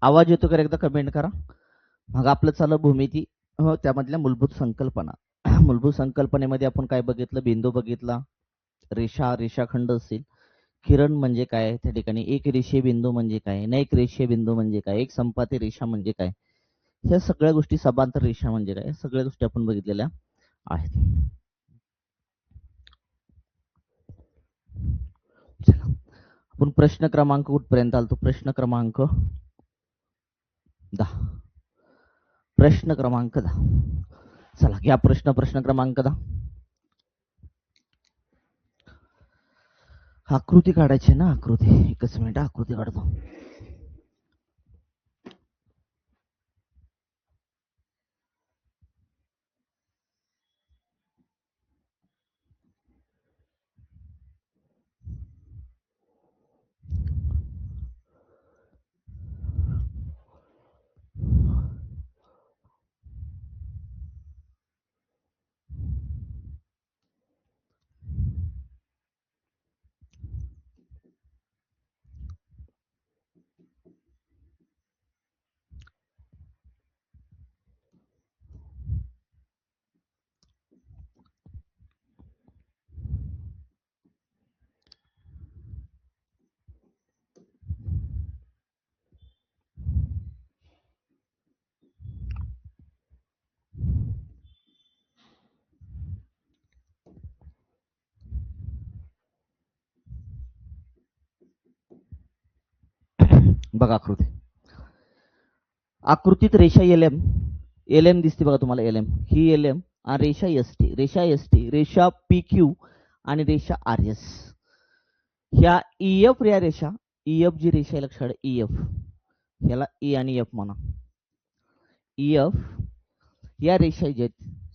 आवाज येतो का एकदा कमेंट करा. मग आपलं चाललं भूमिती. त्यामधल्या मूलभूत संकल्पना. मूलभूत संकल्पनेमध्ये आपण काय बघितलं, बिंदू बघितला, रेषा, रेषाखंड असेल, किरण म्हणजे काय, त्या ठिकाणी एक रेषीय बिंदू म्हणजे काय, अनेक रेषीय बिंदू म्हणजे काय, एक संपाती रेषा म्हणजे काय, ह्या सगळ्या गोष्टी, समांतर रेषा म्हणजे काय, सगळ्या गोष्टी आपण बघितलेल्या आहेत. आपण प्रश्न क्रमांक कुठपर्यंत आलतो, प्रश्न क्रमांक 10. प्रश्न क्रमांक 10. चला घ्या प्रश्न क्रमांक 10. आकृती काढायची ना, आकृती. एकच मिनिट, आकृती काढतो. बघा आकृती. आकृतीत रेषा एल एम दिसते बघा तुम्हाला, एल एम ही एल एम, आणि रेषा एस टी, रेषा एस टी, रेषा पी क्यू आणि रेषा आर एस. ह्या ईएफ या रेषा, ईएफ जी रेषा आहे लक्षात, ईएफ याला ई आणि एफ म्हणा. ईएफ या रेषा जे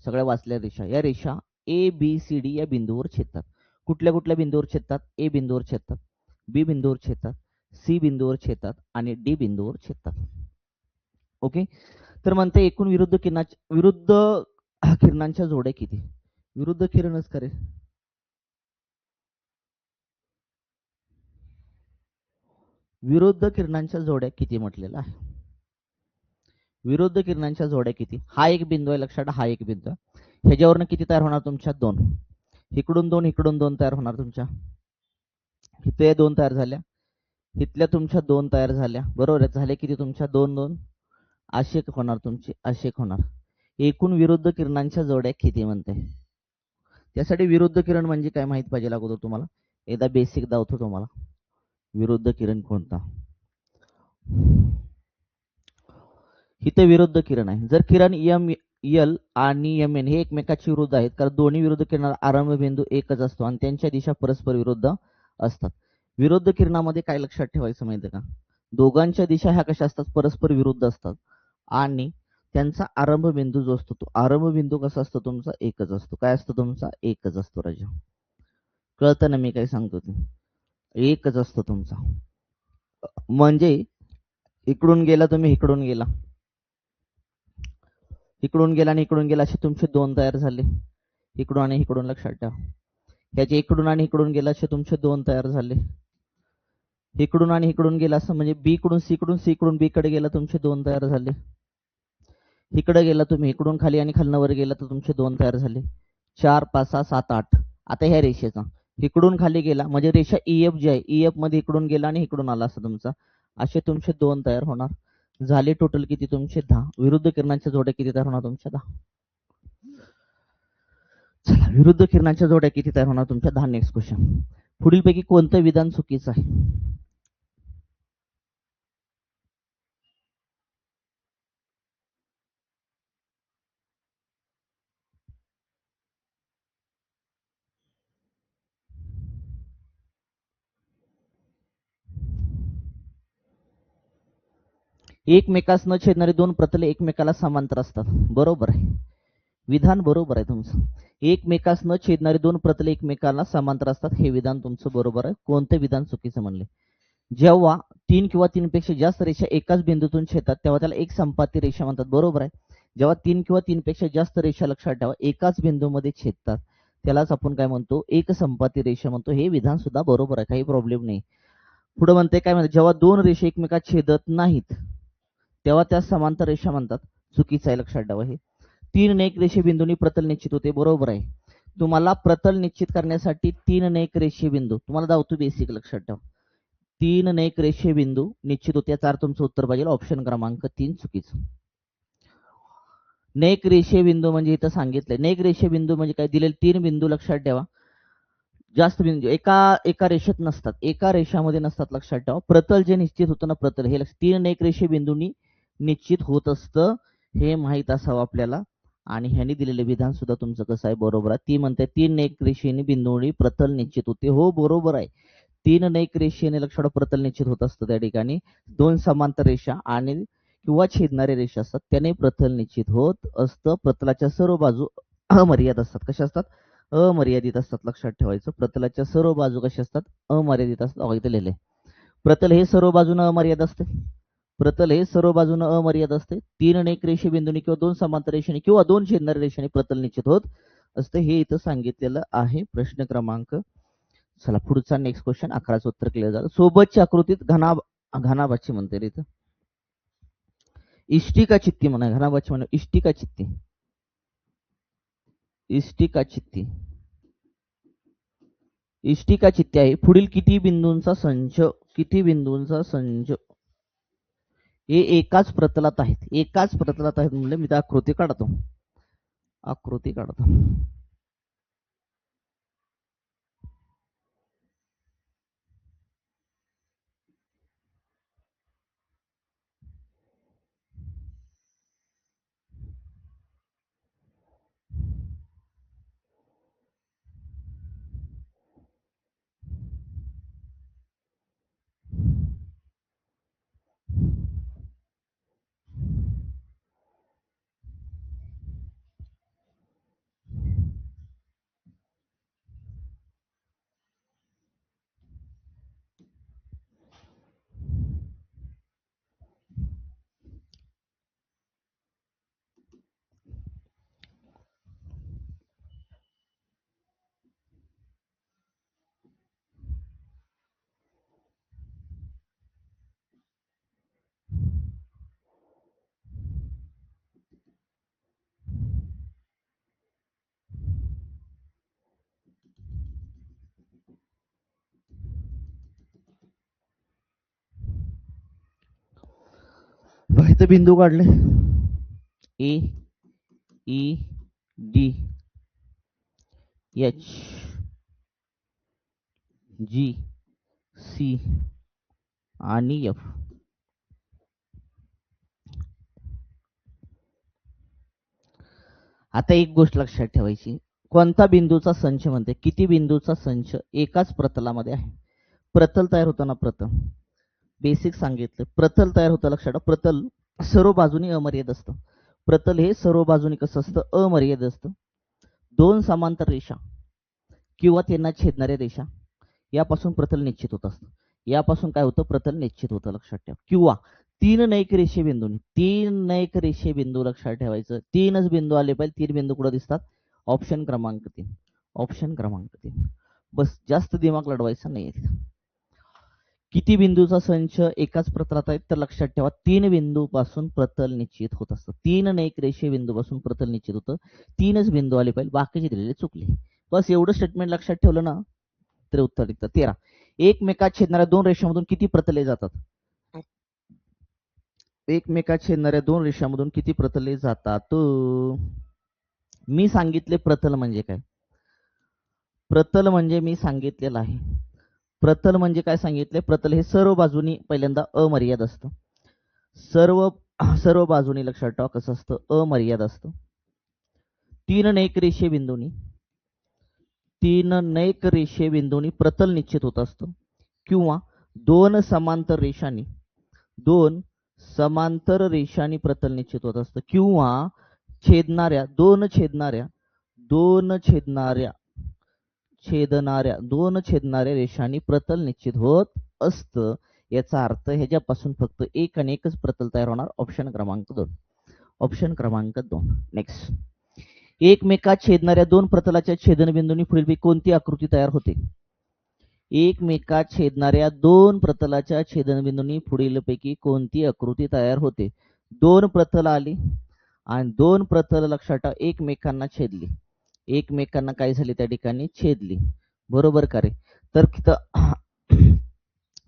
सगळ्या वाचल्या रेषा, या रेषा ए बी सी डी या बिंदूवर छेदतात. कुठल्या कुठल्या बिंदूवर छेदतात, ए बिंदूवर छेदतात, बी बिंदूवर छेदतात, सी बिंदूवर छेदतात आणि डी बिंदूवर छेदतात. ओके. तर म्हणते एकूण विरुद्ध किरणांच्या जोड्या किती. विरुद्ध किरणच करे, विरुद्ध किरणांच्या जोड्या किती म्हटलेलं आहे. विरुद्ध किरणांच्या जोड्या किती, हा एक बिंदू आहे लक्षात, हा एक बिंदू आहे. ह्याच्यावरनं किती तयार होणार तुमच्या, 2. इकडून 2, इकडून 2 तयार होणार तुमच्या. इथे 2 तयार झाल्या, इथल्या तुमच्या 2 तयार झाल्या, बरोबर झाले किती तुमच्या, 2 2. असे होणार तुमचे, असे होणार. एकूण विरुद्ध किरणांच्या जोड्या किती म्हणते. त्यासाठी विरुद्ध किरण म्हणजे काय माहित पाहिजे अगोदर तुम्हाला. एकदा बेसिक दावतो तुम्हाला. विरुद्ध किरण कोणता. इथे विरुद्ध किरण आहे. जर किरण एम एल आणि एम एन हे एकमेकाची विरुद्ध आहेत, कारण दोन्ही विरुद्ध किरणाला आरंभ बिंदू एकच असतो आणि त्यांच्या दिशा परस्पर विरुद्ध असतात. विरुद्ध किरणामध्ये काय लक्षात ठेवायचं माहिती का, दोघांच्या दिशा ह्या कशा असतात, परस्पर विरुद्ध असतात आणि त्यांचा आरंभ बिंदू जो असतो, तो आरंभ बिंदू कसा असतो तुमचा, एकच असतो. काय असतो तुमचा, एकच असतो. राजा कळतं ना मी काय सांगतो ते, एकच असतो तुमचा. म्हणजे इकडून गेला तुम्ही, इकडून गेला, इकडून गेला आणि इकडून गेला, असे तुमचे 2 तयार झाले. इकडून आणि इकडून लक्षात ठेवा. त्याचे इकडून आणि इकडून गेला, असे तुमचे 2 तयार झाले. इकडून आणि इकडून गेला असं म्हणजे बी कडून सी कडून, सी कडून बी कडे गेला, तुमचे 2 तयार झाले. इकडे गेला तुम्ही, इकडून खाली आणि खालनं वर गेला तर तुमचे 2 तयार झाले. 4 5 6 7 8. आता ह्या रेषेचा इकडून खाली गेला म्हणजे रेषा ईएफ जी आहे, ईएफ मध्ये इकडून गेला आणि इकडून आला असं तुमचा, असे तुमचे 2 तयार होणार. झाले टोटल किती तुमचे, 10. विरुद्ध किरणांच्या जोड्या किती तयार होणार तुमच्या, 10. चला, विरुद्ध किरणांच्या जोड्या किती तयार होणार तुमच्या, 10. Next question. पुढीलपैकी कोणतं विधान चुकीचं आहे. एकमेकास न छेदणारी 2 प्रतले एकमेकाला समांतर असतात, बरोबर आहे. विधान बरोबर आहे तुमचं. एकमेकास न छेदणारी 2 प्रतले एकमेकाला समांतर असतात, हे विधान तुमचं बरोबर आहे. कोणते विधान चुकीचं म्हणले. जेव्हा 3 किंवा 3 पेक्षा जास्त रेषा एकाच बिंदूतून छेदतात तेव्हा त्याला एक संपाती रेषा म्हणतात, बरोबर आहे. जेव्हा 3 किंवा 3 पेक्षा जास्त रेषा लक्षात ठेवा एकाच बिंदूमध्ये छेदतात त्यालाच आपण काय म्हणतो, एक संपाती रेषा म्हणतो. हे विधान सुद्धा बरोबर आहे, काही प्रॉब्लेम नाही. पुढे म्हणते काय म्हणते, जेव्हा 2 रेषा एकमेकात छेदत नाहीत तेव्हा त्या समांतर रेषा म्हणतात. चुकीचं आहे, लक्षात ठेवा. हे 3 नेक रेषेबिंदूंनी प्रतल निश्चित होते, बरोबर आहे. तुम्हाला प्रतल निश्चित करण्यासाठी 3 नेक रेषेबिंदू तुम्हाला दावतो बेसिक, लक्षात ठेवा. 3 नेक रेषेबिंदू निश्चित होते, याचा अर्थ तुमचं उत्तर पाहिजे ऑप्शन क्रमांक 3 चुकीचं. नेक रेषेबिंदू म्हणजे इथं सांगितलंय, नेक रेषेबिंदू म्हणजे काय, दिलेले 3 बिंदू लक्षात ठेवा. जास्त बिंदू एका रेषेत नसतात, एका रेषामध्ये नसतात, लक्षात ठेवा. प्रतल जे निश्चित होतं ना, प्रतल हे 3 नेक रेषेबिंदूंनी निश्चित होत असतं, हे माहीत असावं आपल्याला. आणि ह्याने दिलेले विधान सुद्धा तुमचं कसं आहे, बरोबर आहे. ती म्हणते 3 नेक रेषेने बिंदूंनी प्रतल निश्चित होते, हो बरोबर आहे. 3 नेक रेषेने लक्षात प्रतल निश्चित होत असतं. त्या ठिकाणी 2 समांतर रेषा आणि किंवा छेदणारे रेषा असतात, त्याने प्रतल निश्चित होत असतं. प्रतलाच्या सर्व बाजू अमर्याद असतात. कशा असतात? अमर्यादित असतात, लक्षात ठेवायचं. प्रतलाच्या सर्व बाजू कशा असतात? अमर्यादित असतात. इथे लिहिले प्रतल हे सर्व बाजूने अमर्याद असते. प्रतल हे सर्व बाजूने अमर्याद असते. 3 नेक रेषेबिंदूंनी किंवा 2 समांतर रेषेने किंवा 2 छेदणाऱ्या रेषेने प्रतल निश्चित होत असते, हे इथं सांगितलेलं आहे. प्रश्न क्रमांक, चला पुढचा नेक्स्ट क्वेश्चन. 11चं उत्तर क्लिअर झालं. सोबतच्या आकृतीत घनाबाची म्हणते इथं इष्टिका चित्ती म्हणा, घनाबाची म्हणा इष्टिका चित्ती, इष्टिका चित्ती, इष्टिका चित्ती आहे. पुढील किती बिंदूंचा संच, किती बिंदूंचा संच हे एकाच प्रतलात आहेत, एकाच प्रतलात आहेत म्हणजे मी त्या आकृती काढतो, आकृती काढतो. इथे बिंदू काढले ए, ई, डी, एच, जी, सी आणि एफ. आता एक गोष्ट लक्षात ठेवायची, कोणता बिंदूचा संच म्हणते, किती बिंदूचा संच एकाच प्रतलामध्ये आहे. प्रतल तयार होतं ना, प्रतल बेसिक सांगितलं, प्रतल तयार होतं, लक्षात ठेवा. प्रतल सर्व बाजूनी अमर्याद असतं. प्रतल हे सर्व बाजूनी कसं असतं, अमर्याद असतं. 2 समांतर रेषा किंवा त्यांना छेदणाऱ्या रेषा यापासून प्रतल निश्चित होत असतं. यापासून काय होतं, प्रतल निश्चित होतं, लक्षात ठेवा. किंवा 3 नैक रेषेबिंदूंनी, 3 नैक रेषेबिंदू लक्षात ठेवायचं. 3च बिंदू आले पाहिजे. 3 बिंदू कुठे दिसतात, ऑप्शन क्रमांक 3, ऑप्शन क्रमांक 3. बस जास्त दिमाग लढवायचा नाही. किती बिंदूचा संच एकाच प्रतलात आहेत, तर लक्षात ठेवा 3 बिंदू पासून प्रतल निश्चित होत असतं. 3 नैक रेषे बिंदू पासून प्रतल निश्चित होतं. 3च बिंदू आले पाहिजे, बाकीचे दिलेले चुकले. बस एवढं स्टेटमेंट लक्षात ठेवलं ना, तर उत्तर निघतं. 13. एकमेकात छेदणाऱ्या 2 रेषांमधून किती प्रतले जातात, एकमेकात छेदणाऱ्या 2 रेषांमधून किती प्रतले जातात. मी सांगितले प्रतल म्हणजे काय, प्रतल म्हणजे मी सांगितलेलं आहे. प्रतल म्हणजे काय सांगितले, प्रतल हे सर्व बाजूनी पहिल्यांदा अमर्याद असतं. सर्व बाजूनी लक्षात ठेवा कसं असतं, अमर्याद असतं. 3 नैक रेषे बिंदूंनी, 3 नैक रेषे बिंदूंनी प्रतल निश्चित होत असतं. किंवा 2 समांतर रेषांनी, 2 समांतर रेषांनी प्रतल निश्चित होत असतं. किंवा छेदणाऱ्या 2 छेदणाऱ्या रेषांनी प्रतल निश्चित होत असतं. याचा अर्थ ह्याच्यापासून फक्त एक आणि एकच प्रतल तयार होणार, ऑप्शन क्रमांक 2, ऑप्शन क्रमांक 2. नेक्स्ट. एकमेकात छेदणाऱ्या 2 प्रतलाच्या छेदनबिंदूंनी पुढीलपैकी कोणती आकृती तयार होते. एकमेकात छेदणाऱ्या 2 प्रतलाच्या छेदनबिंदूंनी पुढीलपैकी कोणती आकृती तयार होते. दोन प्रतल आली आणि दोन प्रतल लक्षात ठेवा एकमेकांना छेदली, एकमेकांना काय झाली त्या ठिकाणी छेदली, बरोबर का रे? तर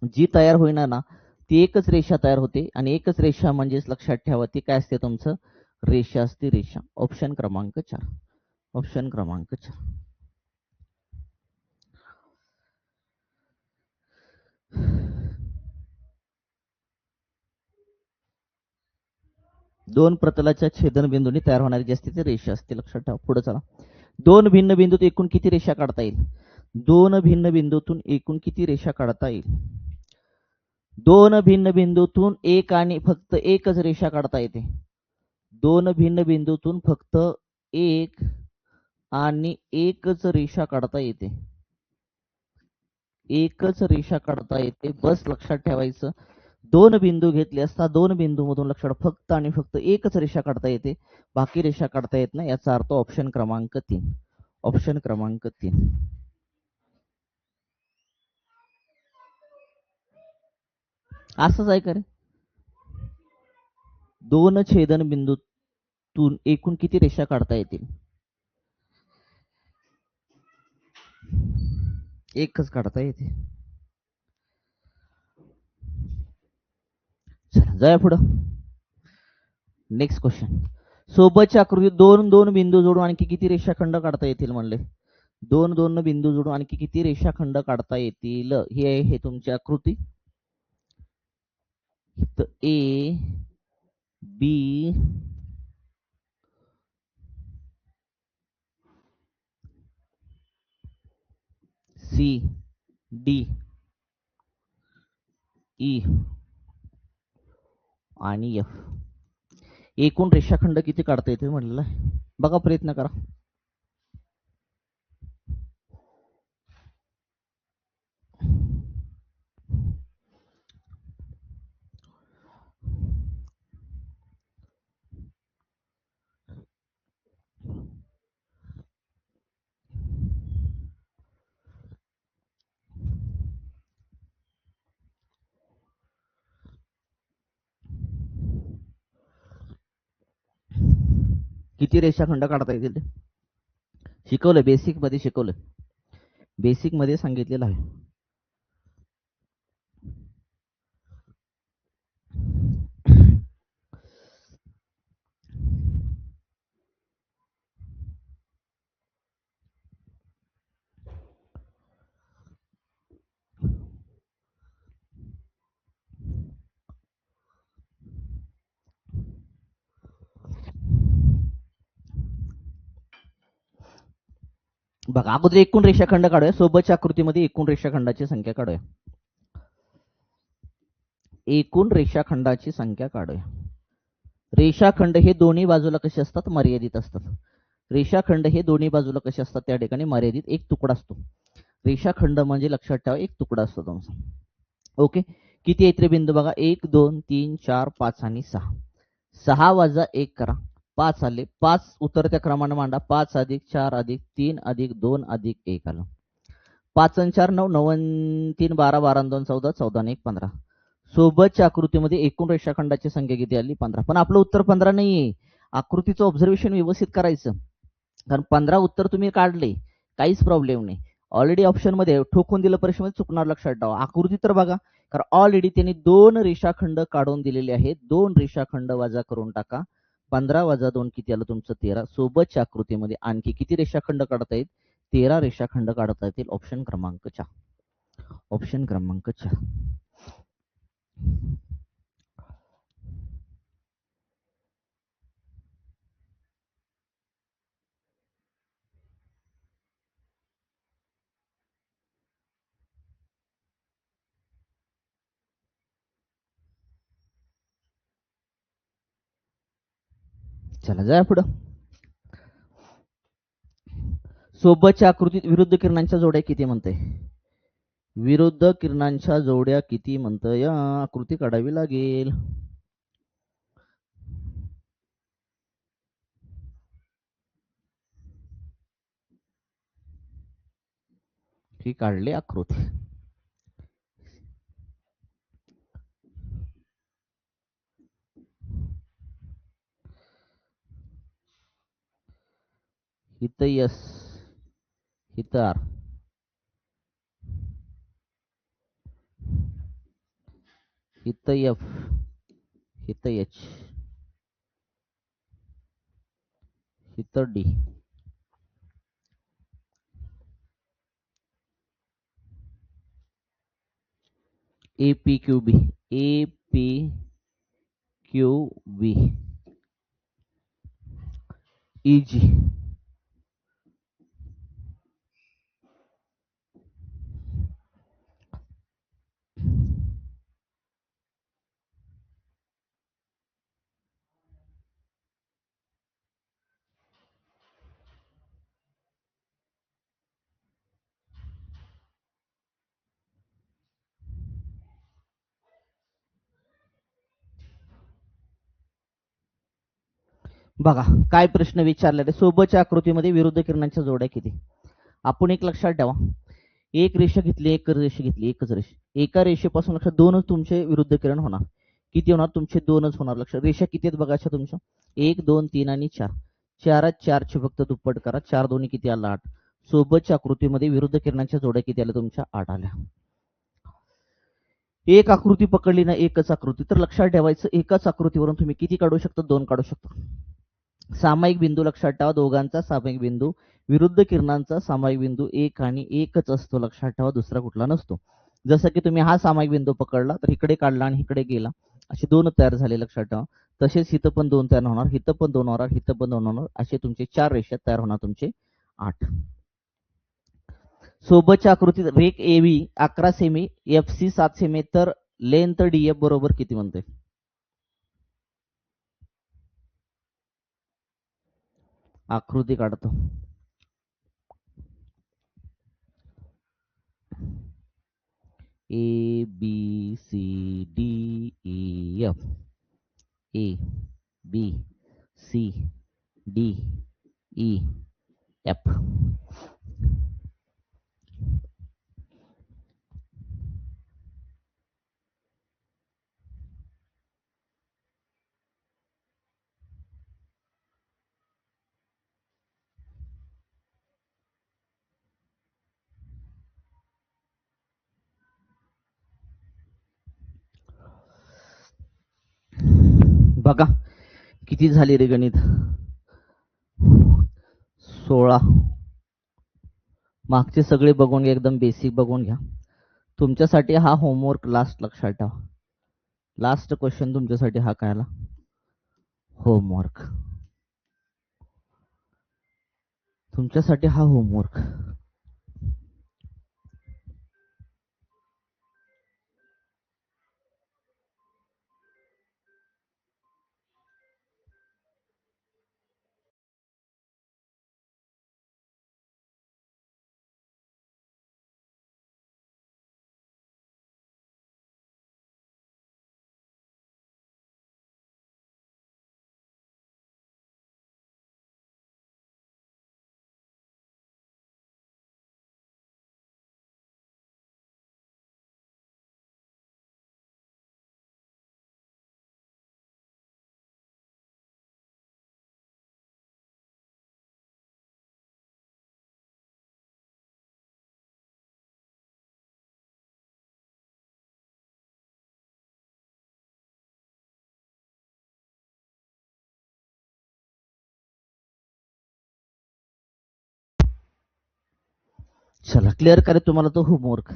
जी तयार होईना ना ती एकच रेषा तयार होते आणि एकच रेषा म्हणजेच लक्षात ठेवा ती काय असते तुमचं रेषा असते रेषा. ऑप्शन क्रमांक 4, ऑप्शन क्रमांक 4. दोन प्रतलाच्या छेदनबिंदूंनी तयार होणारी जी असते ती रेषा असते, लक्षात ठेवा. पुढे चला. दोन भिन्न बिंदूत एकूण किती रेषा काढता येईल? दोन भिन्न बिंदूतून एकूण किती रेषा काढता येईल? दोन भिन्न बिंदूतून एक आणि फक्त एकच रेषा काढता येते. दोन भिन्न बिंदूतून फक्त एक आणि एकच रेषा काढता येते, एकच रेषा काढता येते. बस लक्षात ठेवायचं. दोन बिंदू घेतले असता दोन बिंदू मधून लक्षात फक्त आणि फक्त एकच रेषा काढता येते, बाकी रेषा काढता येत नाही. याचा अर्थ ऑप्शन क्रमांक 3, ऑप्शन क्रमांक 3. असंच आहे का रे? दोन छेदन बिंदूतून एकूण किती रेषा काढता येतील? एकच काढता येते. चला जाऊया पुढं. Next question. सोबतच्या आकृतीत दोन दोन बिंदू जोडून आणखी किती रेषाखंड काढता येतील म्हणले? दोन दोन बिंदू जोडून आणखी किती रेषाखंड काढता येतील? ही आहे हे तुमची आकृती. A B C D E आणि एफ. एकूण रेषाखंड किती काढता येते म्हटलेलं आहे? बघा प्रयत्न करा. किती रेषाखंड काढता येतील? शिकवलं, बेसिक मध्ये शिकवलं, बेसिक मध्ये सांगितलेलं आहे. बघा अगोदर एकूण रेषाखंड काढूया. सोबतच्या आकृतीमध्ये एकूण रेषाखंडाची संख्या काढूया. एकूण रेषाखंडाची संख्या काढूया. रेषाखंड हे दोन्ही बाजूला कसे असतात? मर्यादित असतात. रेषाखंड हे दोन्ही बाजूला कसे असतात? त्या ठिकाणी मर्यादित एक तुकडा असतो. रेषाखंड म्हणजे लक्षात ठेवा एक तुकडा असतो तुमचा. ओके. किती आहेत रे बिंदू? बघा 1 2 3 4 5 आणि 6. 6 वजा 1 करा, 5 आले. 5 उतरत्या क्रमाने मांडा. 5 अधिक 4 अधिक 3 अधिक 2 अधिक 1 आलं. 5 आणि 4 9, 9 आणि 3 12, 12 आणि 2 14, 14 आणि 1 15. सोबतच्या आकृतीमध्ये एकूण रेषाखंडाची संख्या किती आली? 15. पण आपलं उत्तर 15 नाहीये. आकृतीचं ऑब्झर्वेशन व्यवस्थित करायचं, कारण 15 उत्तर तुम्ही काढले, काहीच प्रॉब्लेम नाही. ऑलरेडी ऑप्शन मध्ये ठोकून दिलं, परीक्षेमध्ये चुकणार, लक्षात ठेवा. आकृती तर बघा, कारण ऑलरेडी त्यांनी दोन रेषाखंड काढून दिलेले आहेत. दोन रेषाखंड वजा करून टाका. 15 वजा 2 किती आलं तुमचं? 13. सोबतच्या आकृतीमध्ये आणखी किती रेषाखंड काढता येईल? 13 रेषाखंड काढता येतील. ऑप्शन क्रमांक 4, ऑप्शन क्रमांक 4. चला जाऊया पुढं. सोबतच्या आकृतीत विरुद्ध किरणांच्या जोड्या किती म्हणते? विरुद्ध किरणांच्या जोड्या किती म्हणतं? या आकृती काढावी लागेल. ही काढली आकृती. इथं यस, इथं आर, इथं एफ, इथं एच, इथं D. A P Q B, A P Q B, E G. बघा काय प्रश्न विचारलेले. सोबतच्या आकृतीमध्ये विरुद्ध किरणांच्या जोड्या किती. आपण एक लक्षात ठेवा, एक रेषा घेतली, एक रेषा घेतली, एकच रेषा. एका रेषेपासून लक्षात दोनच तुमचे विरुद्ध किरण होणार. किती होणार तुमचे? दोनच होणार. लक्षात. रेषा किती आहेत बघायच्या तुमच्या? 1 2 3 आणि 4. 4 4चे फक्त दुप्पट करा. 4 दोन्ही किती आला? 8. सोबतच्या आकृतीमध्ये विरुद्ध किरणांच्या जोड्या किती आल्या तुमच्या? 8 आल्या. एक आकृती पकडली ना, एकच आकृती, तर लक्षात ठेवायचं एकाच आकृतीवरून तुम्ही किती काढू शकता? 2 काढू शकता. सामायिक बिंदू लक्षात ठेवा, दोघांचा सामायिक बिंदू. विरुद्ध किरणांचा सामायिक बिंदू एक आणि एकच असतो. लक्षात ठेवा, दुसरा कुठला नसतो. जसं की तुम्ही हा सामायिक बिंदू पकडला तर इकडे काढला आणि इकडे गेला, असे 2 तयार झाले. लक्षात ठेवा. तसेच इथं पण 2 तयार होणार, इथं पण 2 होणार, इथं पण 2 होणार, असे तुमचे 4 रेषा तयार होणार, तुमचे 8. सोबतच्या आकृतीत रेख एबी 11 सेमी, एफ सी 7 सेमी, तर लेंथ डीएफ बरोबर किती म्हणते? आकृती काढतो. A B C D E F, A B C D E F. बघा किती झाले रे गणित? 16. मागचे सगळे बघून घ्या, एकदम बेसिक बघून घ्या. तुमच्यासाठी हा होमवर्क लास्ट. लक्षात ठेवा, लास्ट क्वेश्चन तुमच्यासाठी हा काय आला? होमवर्क. तुमच्यासाठी हा होमवर्क. चला क्लिअर करा तुम्हाला तो होमवर्क.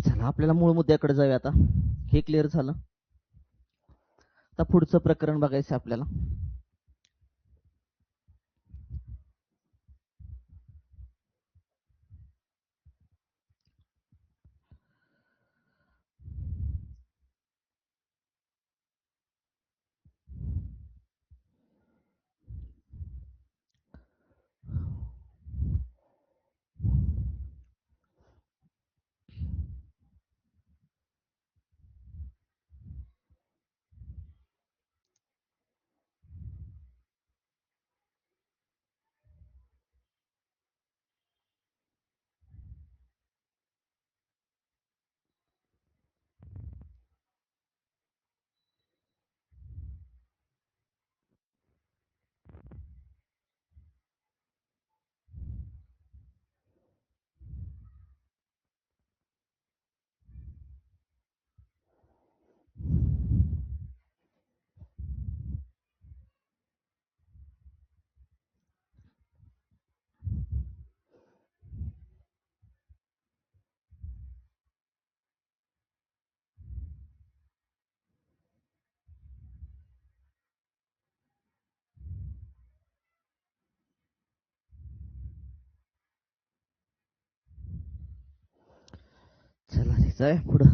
चला आपल्याला मूळ मुद्द्याकडे जाऊया. आता हे क्लिअर झालं. आता पुढचं प्रकरण बघायचं आपल्याला. जाय पुढं.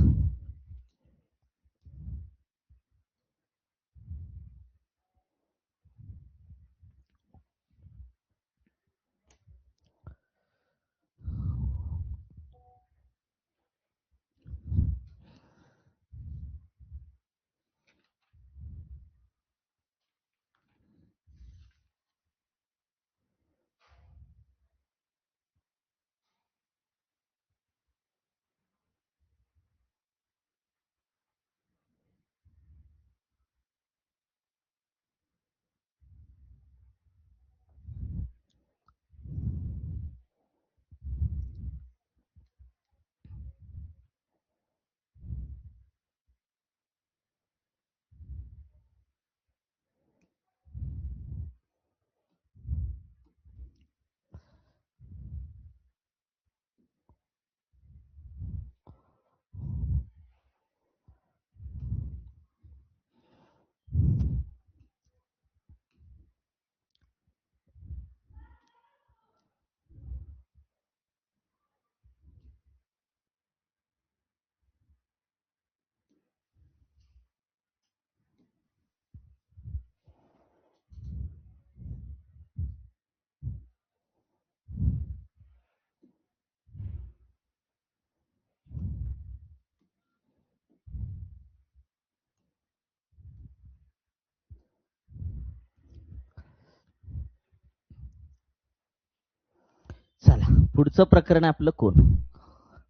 चला पुढचं प्रकरण आहे आपलं कोन.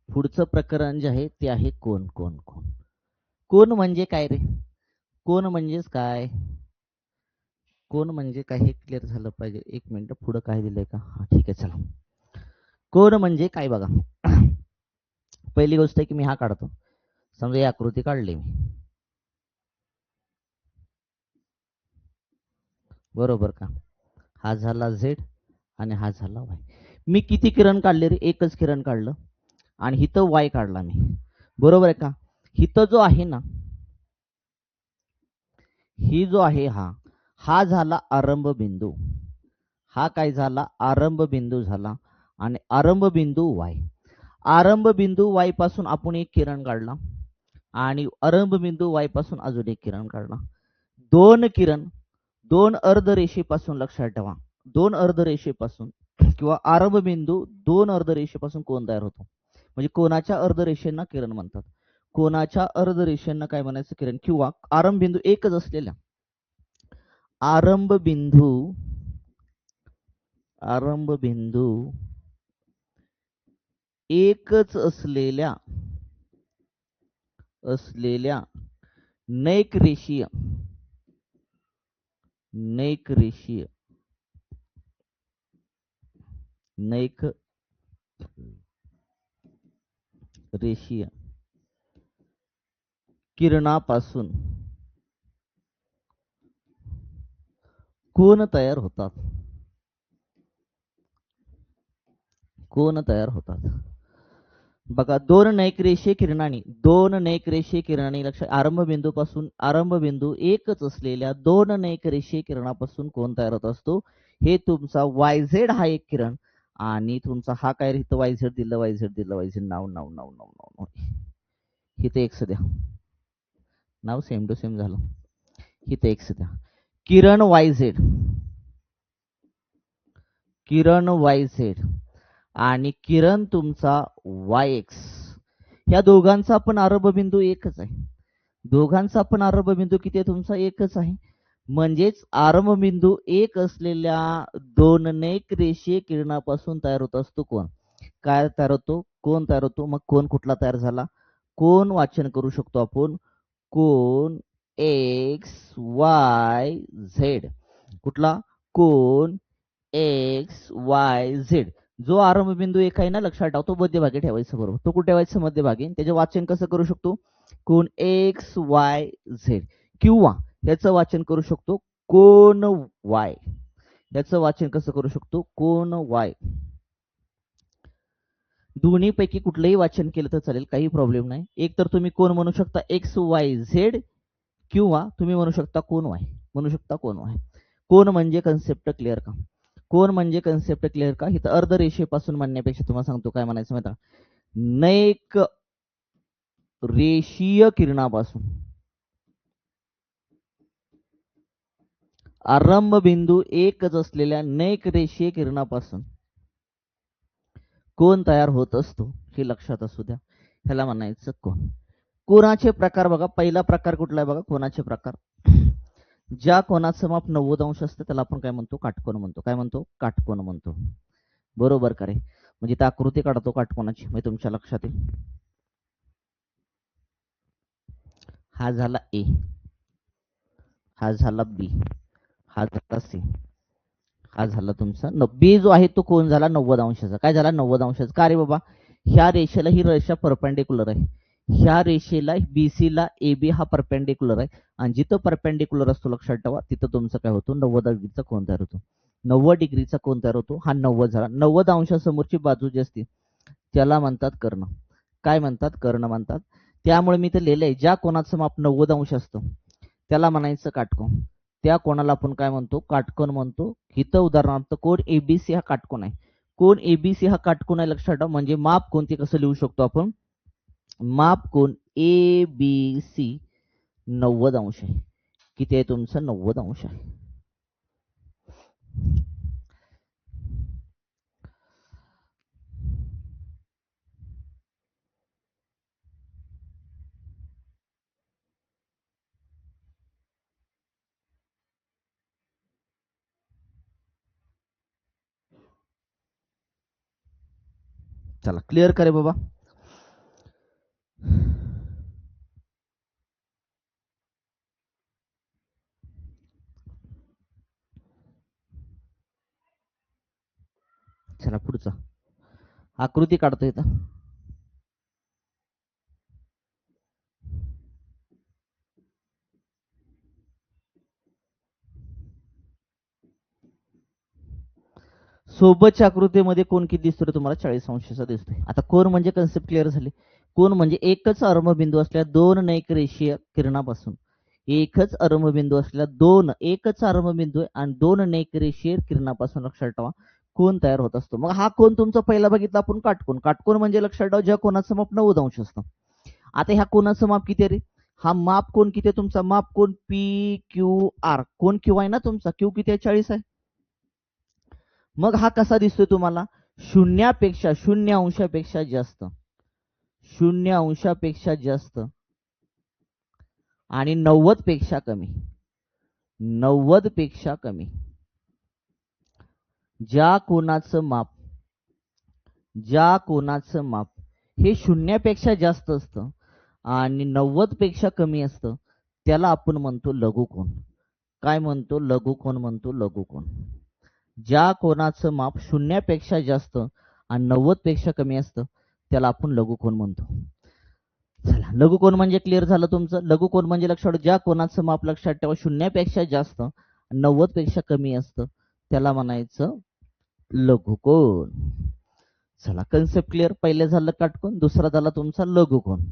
पुढचं प्रकरण जे आहे ते आहे कोन. कोन कोन कोन म्हणजे काय रे? कोन म्हणजेच काय? कोन म्हणजे काय हे क्लिअर झालं पाहिजे. एक मिनिट, पुढं काय दिलंय का? हा ठीक आहे चला. कोन म्हणजे काय बघा. पहिली गोष्ट आहे की मी हा काढतो. समजा ही आकृती काढली मी, बरोबर का? हा झाला झेड आणि हा झाला वाय. मी किती किरण काढले रे? एकच किरण काढलं आणि हिथं वाय काढला मी, बरोबर आहे का? हिथं जो आहे ना, ही जो आहे हा हा झाला आरंभ बिंदू. हा काय झाला? आरंभ बिंदू झाला. आणि आरंभ बिंदू वाय. आरंभ बिंदू वाय पासून आपण एक किरण काढला आणि आरंभ बिंदू वाय पासून अजून एक किरण काढला. दोन किरण दोन अर्धरेषेपासून, लक्षात ठेवा, दोन अर्धरेषेपासून किंवा आरंभ बिंदू दोन अर्धरेषेपासून कोन तयार होतो. म्हणजे कोनाच्या अर्धरेषेंना किरण म्हणतात. कोनाच्या अर्धरेषेंना काय म्हणायचं? किरण. किंवा आरंभ बिंदू एकच असलेल्या, आरंभ बिंदू एकच असलेल्या नैक रेषीय किरणापासून कोन तयार होतात. कोन तयार होतात. बघा, दोन नैकरेषीय किरणांनी लक्ष, आरंभ बिंदू एकच असलेल्या दोन नैकरेषीय किरणापासून कोन तयार होत असतो. हे तुमचा YZ हा एक किरण आणि तुमचा हा काय इथं YZ दिलं, YZ नाव नाव नाव नाव नाव इथे एक्स द्या, नाव सेम टू सेम झालं. इथे एक्स द्या. किरण YZ आणि किरण तुमचा YX, या दोघांचा पण आरंभ बिंदू एकच आहे. दोघांचा पण आरंभ बिंदू किती आहे? तुमचा एकच आहे. म्हणजेच आरंभ बिंदू एक असलेल्या दोन नेक रेषीय किरणापासून तयार होत असतो कोन. काय तयार होतो? कोन तयार होतो. मग कोन कुठला तयार झाला? कोन वाचन करू शकतो आपण कोन XYZ. कुठला? कोन XYZ. जो आरंभ बिंदू एक आहे ना, लक्षात ठेवा, तो मध्यभागी ठेवायचा. बरोबर, तो कुठे ठेवायचा? मध्यभागी. त्याचे वाचन कसं करू शकतो? कोन XYZ. किंवा याचं वाचन करू शकतो कोन Y. याचं वाचन कसं करू शकतो? कोन Y. दोन्ही पैकी कुठलंही वाचन केलं तर चालेल, काही प्रॉब्लेम नाही. एक तर तुम्ही कोन म्हणू शकता XYZ किंवा तुम्ही म्हणू शकता कोन Y. कोन म्हणजे कन्सेप्ट क्लिअर का? कोन म्हणजे कन्सेप्ट क्लिअर का? इथं अर्धरेषेपासून म्हणण्यापेक्षा तुम्हाला सांगतो काय म्हणायचं माहिती, नैक रेषीय किरणापासून आरंभ बिंदू एकच असलेल्या नेक रेषीय किरणापासून कोन तयार होत असतो हे लक्षात असू द्या. ह्याला म्हणायचं कोन. कोनाचे प्रकार बघा. पहिला प्रकार कुठला आहे बघा. कोनाचे प्रकार. ज्या कोनाचं माप 90 अंश असतं त्याला आपण काय म्हणतो? काटकोन म्हणतो. काय म्हणतो? काटकोन म्हणतो. बरोबर का रे? म्हणजे त्या आकृती काढतो काटकोनाची, म्हणजे तुमच्या लक्षात येईल. हा झाला ए, हा झाला बी, हा झाला सी, हा झाला तुमचा बी जो आहे तो कोण झाला 90 अंशाचा. काय झाला? 90 अंशाचा. का रे बाबा? ह्या रेषेला ही रेषा परपेंडिक्युलर आहे. ह्या रेषेला बीसी ला ए बी हा परपेंडिक्युलर आहे आणि जिथं परपेंडिक्युलर असतो लक्षात ठेवा तिथं तुमचं काय होतो? 90 डिग्रीचा कोन तयार होतो. 90 डिग्रीचा कोन तयार होतो. हा 90 झाला. 90 अंशासमोरची बाजू जी असते त्याला म्हणतात कर्ण. काय म्हणतात? कर्ण म्हणतात. त्यामुळे मी तर लिहिलंय ज्या कोनाचं माप 90 अंश असतं त्याला म्हणायचं काटकोन. त्या कोणाला आपण काय म्हणतो? काटकोन म्हणतो. इथं उदाहरणार्थ कोन एबीसी हा काटकोन आहे. कोन एबीसी हा काटकोन आहे लक्षात ठेवा. म्हणजे माप कोणते कसं लिहू शकतो आपण? माप कोन ए बी सी 90 अंश आहे. किती आहे तुमचं? 90 अंश आहे. चला क्लिअर करे बाबा. चला पुढचा आकृती काढतो इथं. सोबतच्या आकृतीमध्ये कोन किती दिसतोय तुम्हाला? 40 अंशाचा दिसतोय. आता कोन म्हणजे कन्सेप्ट क्लिअर झाली. कोन म्हणजे एकच आरंभबिंदू असलेल्या दोन नैक रेषीय किरणापासून एकच आरंभबिंदू असलेल्या एकच आरंभबिंदू आणि दोन नैक रेषीय किरणापासून लक्षात ठेवा कोन तयार होत असतो. मग हा कोन तुमचा पहिला बघितला आपण काटकोन. काटकोन म्हणजे लक्षात ठेवा ज्या कोनाचं माप 90 अंश असतं. आता ह्या कोनाचं माप किती आहे रे? हा माप कोन किती आहे तुमचा? माप कोन पी क्यू आर. कोन क्यू आहे ना तुमचा. क्यू किती आहे? 40 आहे. मग हा कसा दिसतोय तुम्हाला? शून्यापेक्षा 0 अंशापेक्षा जास्त. 0 अंशापेक्षा जास्त आणि 90 पेक्षा कमी. 90 पेक्षा कमी. ज्या कोनाचं माप हे 0 पेक्षा जास्त असतं आणि 90 पेक्षा कमी असतं त्याला आपण म्हणतो लघुकोन. काय म्हणतो? लघुकोन म्हणतो. लघुकोन. ज्या कोनाचं माप 0 पेक्षा जास्त आणि 90 पेक्षा कमी असतं त्याला आपण लघुकोन म्हणतो. चला लघुकोन म्हणजे क्लिअर झालं तुमचं. लघुकोन म्हणजे लक्षात ठेवा ज्या कोनाचं माप लक्षात ठेवा 0 पेक्षा जास्त 90 पेक्षा कमी असतं त्याला म्हणायचं लघुकोन. चला कन्सेप्ट क्लिअर. पहिले झालं काटकोन, दुसरा झाला तुमचा लघुकोन.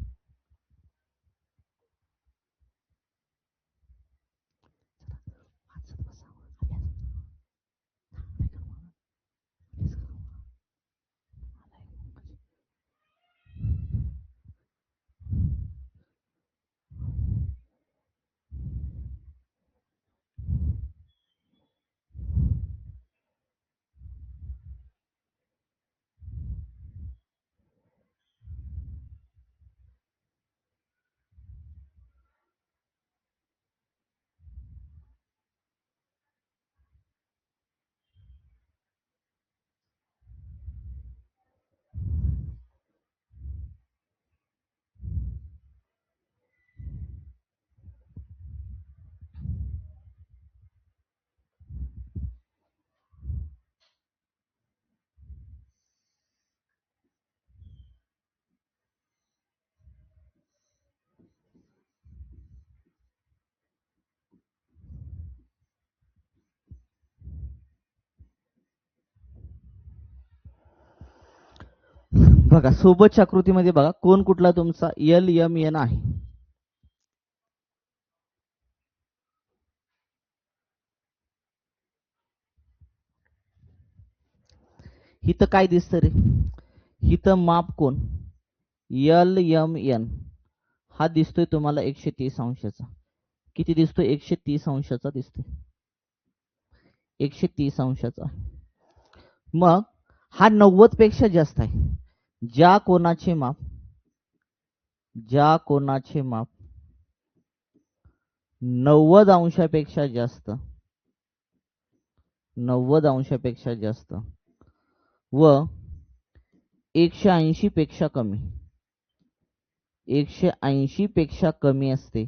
बघा सोबतच्या आकृतीमध्ये बघा कोन कुठला तुमचा? एल एम एन आहे. इथं काय दिसतं रे? इथं माप कोन एल एम एन हा दिसतोय तुम्हाला 130 अंशाचा. किती दिसतोय? 130 अंशाचा दिसतोय. 130 अंशाचा. मग हा 90 पेक्षा जास्त आहे. ज्या कोणाचे माप 90 अंशापेक्षा जास्त 90 अंशापेक्षा जास्त व 180 पेक्षा कमी 180 पेक्षा कमी असते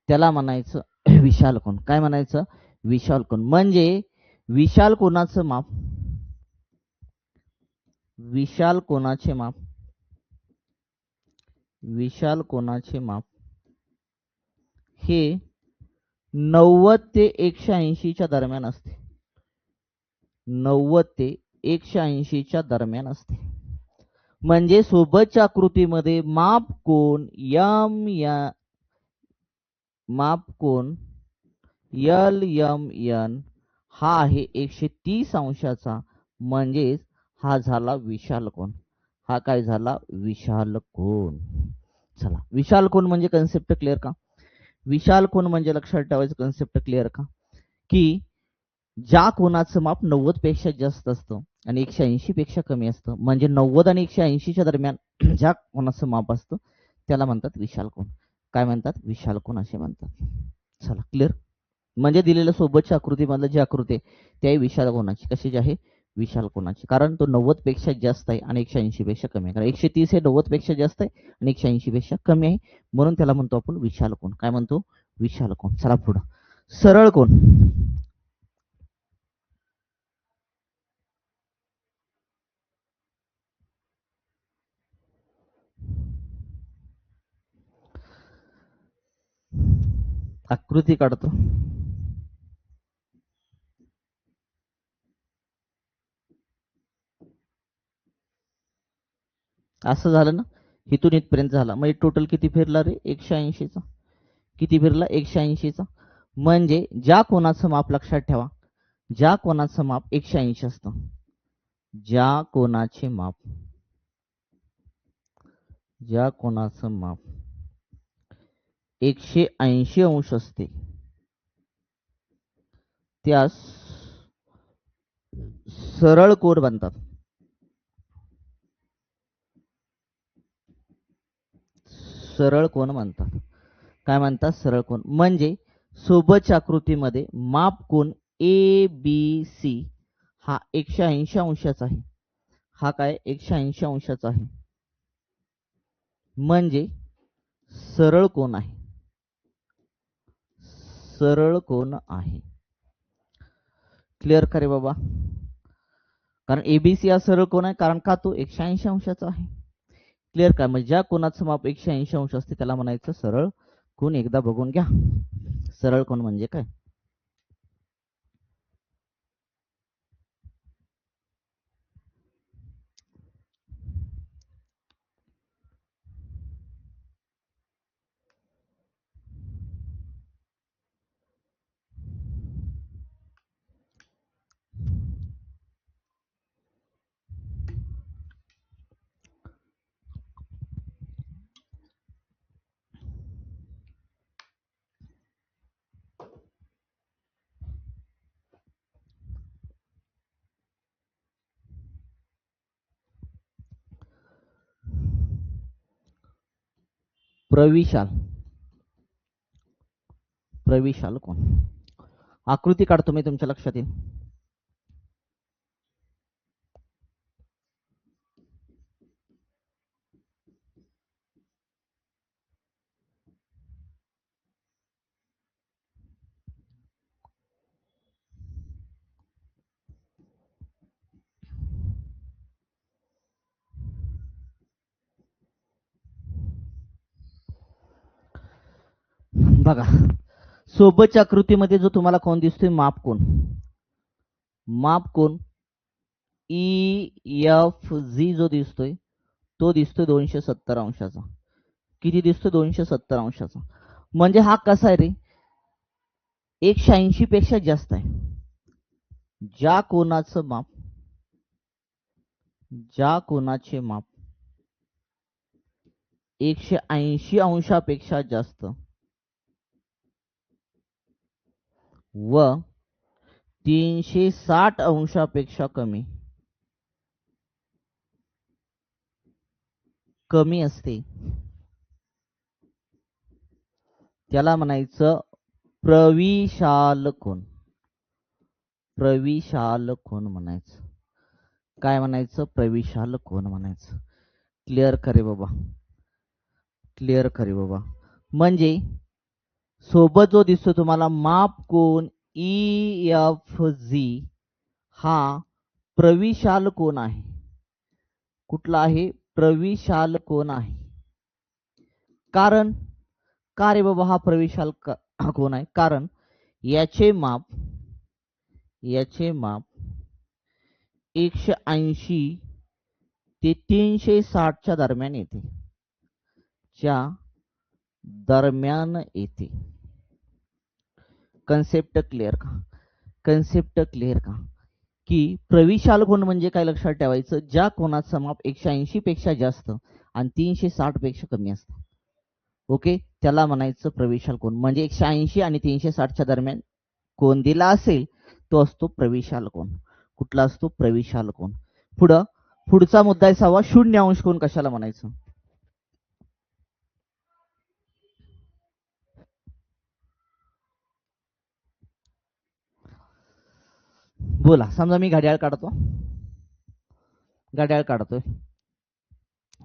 त्याला म्हणायचं विशाल कोन. काय म्हणायचं? विशाल कोन. म्हणजे विशाल कोनाचे माप विशाल कोनाचे माप हे 90 ते 180 च्या दरम्यान असते. 90 ते 180 च्या दरम्यान असते. म्हणजे सोबतच्या आकृतीमध्ये माप कोन LMN हा आहे 130 अंशाचा. म्हणजेच हा झाला विशाल कोन. हा काय झाला? विशाल कोन. चला, विशाल कोन म्हणजे कन्सेप्ट क्लिअर का? विशाल कोन म्हणजे लक्षात ठेवायचं कन्सेप्ट क्लिअर का? की ज्या कोणाचं माप 90 पेक्षा जास्त असतं आणि 180 पेक्षा कमी असतं, म्हणजे 90 आणि 180 च्या दरम्यान ज्या कोणाचं माप असतं त्याला म्हणतात विशाल कोन. काय म्हणतात? विशाल कोन असे म्हणतात. चला, क्लिअर? म्हणजे दिलेल्या सोबतच्या आकृतीमधलं जी आकृती आहे त्याही विशाल कोनाची. कशाची आहे? विशाल कोनाची. कारण तो 90 पेक्षा जास्त आहे आणि 180 पेक्षा कमी आहे. कारण 130 हे 90 पेक्षा जास्त आहे आणि 180 पेक्षा कमी आहे, म्हणून त्याला म्हणतो आपण विशाल कोन. काय म्हणतो? विशाल कोन. चला पुढं. सरळ कोन. आकृती काढतो. असं झालं ना, इथून इथपर्यंत झाला. म्हणजे टोटल किती फिरला रे? 180 चा. किती फिरला? 180 चा. म्हणजे ज्या कोणाचं माप लक्षात ठेवा, ज्या कोणाचं माप 180 असतं, ज्या कोणाचे माप 180 अंश असते त्यास सरळ कोन बनतात. सरळ कोन म्हणतात. काय म्हणतात? सरळ कोन. म्हणजे सोबतच्या आकृतीमध्ये माप कोन ABC हा 180 अंशाचा आहे. हा काय? 180 अंशाचा आहे. म्हणजे सरळ कोन आहे. सरळ कोन आहे. क्लिअर का रे बाबा? कारण ABC हा सरळ कोन आहे. कारण का? तो 180 अंशाचा आहे. क्लिअर का? म्हणजे ज्या कोनाचं माप 180 अंश असते त्याला म्हणायचं सरळ कोन. एकदा बघून घ्या सरळ कोन म्हणजे काय. प्रविशाल कोन. आकृती काढतो मी, तुमच्या लक्षात येईल. बघा, सोबतच्या आकृतीमध्ये जो तुम्हाला कोण दिसतोय माप कोन EFG जो दिसतोय तो दिसतोय 270 अंशाचा. किती दिसतोय? 270 अंशाचा. म्हणजे हा कसा आहे रे? 180 पेक्षा जास्त आहे. ज्या कोणाचं माप ज्या कोनाचे माप 180 अंशापेक्षा जास्त व 360 अंशापेक्षा कमी कमी असते त्याला म्हणायचं प्रविशाल कोन. प्रविशाल कोन म्हणायचं. काय म्हणायचं? प्रविशाल कोन म्हणायचं. क्लिअर करे बाबा, क्लिअर करे बाबा. म्हणजे सोबत जो दिसतो तुम्हाला माप कोन EFG हा प्रविशाल कोन आहे. कुठला आहे? प्रविशाल कोन आहे. कारण का रे बाबा हा प्रविशाल कोन आहे? कारण याचे माप 180 ते 360 च्या दरम्यान येते. दरम्यान येते. कन्सेप्ट क्लिअर का? कन्सेप्ट क्लिअर का? की प्रविशाल कोन म्हणजे काय लक्षात ठेवायचं? ज्या कोनाचं माप 180 पेक्षा जास्त आणि 360 पेक्षा कमी असतं. ओके, त्याला म्हणायचं प्रविशाल कोन. म्हणजे 180 आणि 360 च्या दरम्यान कोन दिला असेल तो असतो प्रविशाल कोन. कुठला असतो? प्रविशाल कोन. पुढचा मुद्दा आहे 6वा, शून्य अंश कोन कशाला म्हणायचं? बोला. समजा मी घड्याळ काढतोय.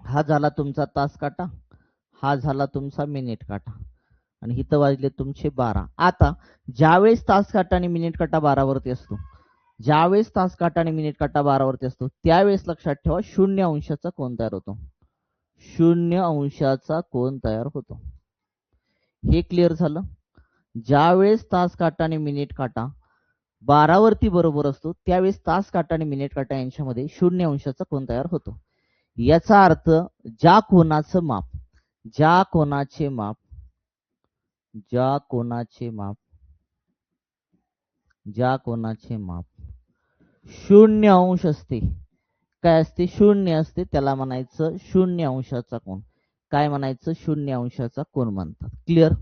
हा झाला तुमचा तास काटा, हा झाला तुमचा मिनिट काटा आणि इथं वाजले तुमचे 12. आता ज्यावेळेस तास काटा आणि मिनिट काटा 12 वरती असतो, ज्यावेळेस तास काटा आणि मिनिट काटा 12 वरती असतो त्यावेळेस लक्षात ठेवा 0 अंशाचा कोन तयार होतो. 0 अंशाचा कोन तयार होतो. हे क्लिअर झालं? ज्यावेळेस तास काटा आणि मिनिट काटा 12 वरती बरोबर असतो त्यावेळेस तास काटा आणि मिनिट काटा यांच्यामध्ये 0 अंशाचा कोन तयार होतो. याचा अर्थ ज्या कोनाचे माप 0 अंश असते, काय असते? 0 असते, त्याला म्हणायचं 0 अंशाचा कोन. काय म्हणायचं? 0 अंशाचा कोन म्हणतात. क्लिअर?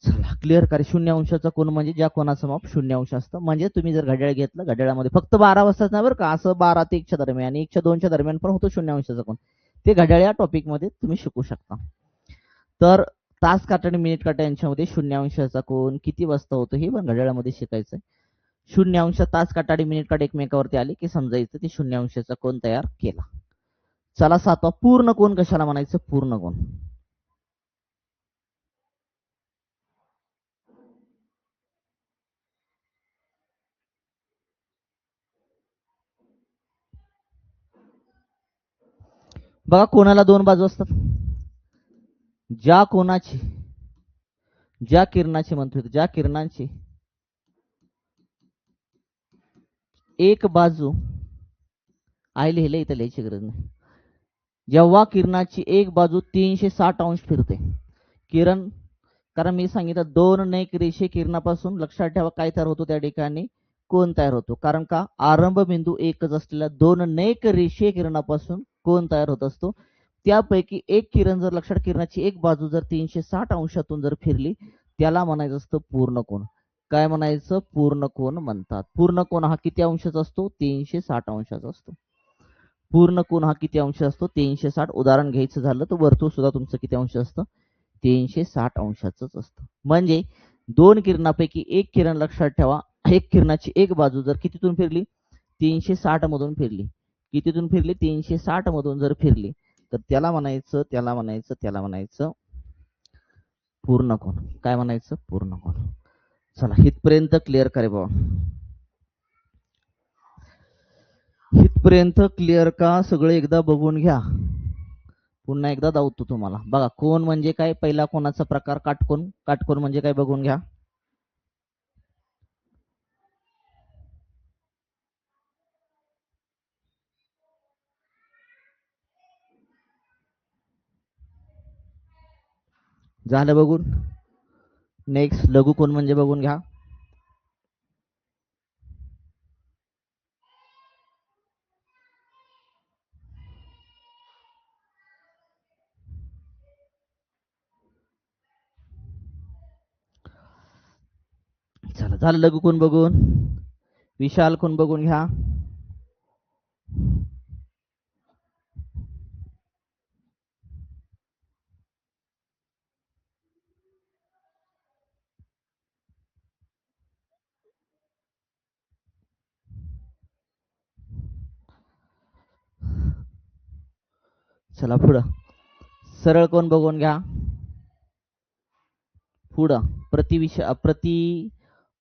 चला क्लिअर करा. 0 अंशाचा कोन म्हणजे ज्या कोनाचं माप 0 अंश असतं. म्हणजे तुम्ही जर घड्याळ घेतलं, घड्याळामध्ये फक्त 12 वाजताच नाही बरं का, असं 12 ते 1 च्या दरम्यान, 1 च्या 2 च्या दरम्यान पण होतो 0 अंशाचा कोन. ते घड्याळ या टॉपिक मध्ये तुम्ही शिकू शकता. तर तास काटा आणि मिनिट काटा यांच्यामध्ये 0 अंशाचा कोन किती वाजता होतो हे पण घड्याळामध्ये शिकायचं. 0 अंश तास काटा आणि मिनिट काटा एकमेकावरती आले की समजायचं ते 0 अंशाचा कोन तयार केला. चला 7वा, पूर्ण कोन कशाला म्हणायचं? पूर्ण कोन. बघा, कोणाला 2 बाजू असतात. ज्या किरणाची एक बाजू आहे, लिहिले इथं लिहायची गरज नाही. जेव्हा किरणाची एक बाजू 360 अंश फिरते, कारण मी सांगितलं 2 नैक रेषे किरणापासून लक्षात ठेवा काय तयार होतो त्या ठिकाणी? कोन तयार होतो. कारण का? आरंभ बिंदू एकच असलेल्या 2 नैक रेषीय किरणापासून कोन तयार होत असतो. त्यापैकी एक किरण जर किरणाची एक बाजू जर 360 अंशातून जर फिरली त्याला म्हणायचं असतं पूर्ण कोन. काय म्हणायचं? पूर्ण कोन म्हणतात. पूर्ण कोन हा किती अंशाचा असतो? 360 अंशाचा असतो. पूर्ण कोन हा किती अंश असतो? 360. उदाहरण घ्यायचं झालं तर वर्तुळ सुद्धा तुमचं किती अंश असतं? 360 अंशाचंच असतं. म्हणजे 2 किरणापैकी एक किरण लक्षात ठेवा, एक किरणाची एक बाजू जर कितीतून फिरली? 360 मधून फिरली. कितीतून फिरली? 360 मधून जर फिरली तर त्याला म्हणायचं पूर्ण कोन. काय म्हणायचं? पूर्ण कोन. चला इथपर्यंत क्लिअर करे बाबा. इथपर्यंत क्लिअर का? सगळे एकदा बघून घ्या. पुन्हा एकदा दावतो तुम्हाला. बघा, कोन म्हणजे काय? पहिला कोनाचा प्रकार काटकोन. काटकोन म्हणजे काय बघून घ्या. झालं बघून. नेक्स्ट लघुकोन म्हणजे बघून घ्या. चला झालं लघु कोण बघून. विशाल कोण बघून घ्या. चला पुढं. सरळ कोण बघून घ्या. पुढं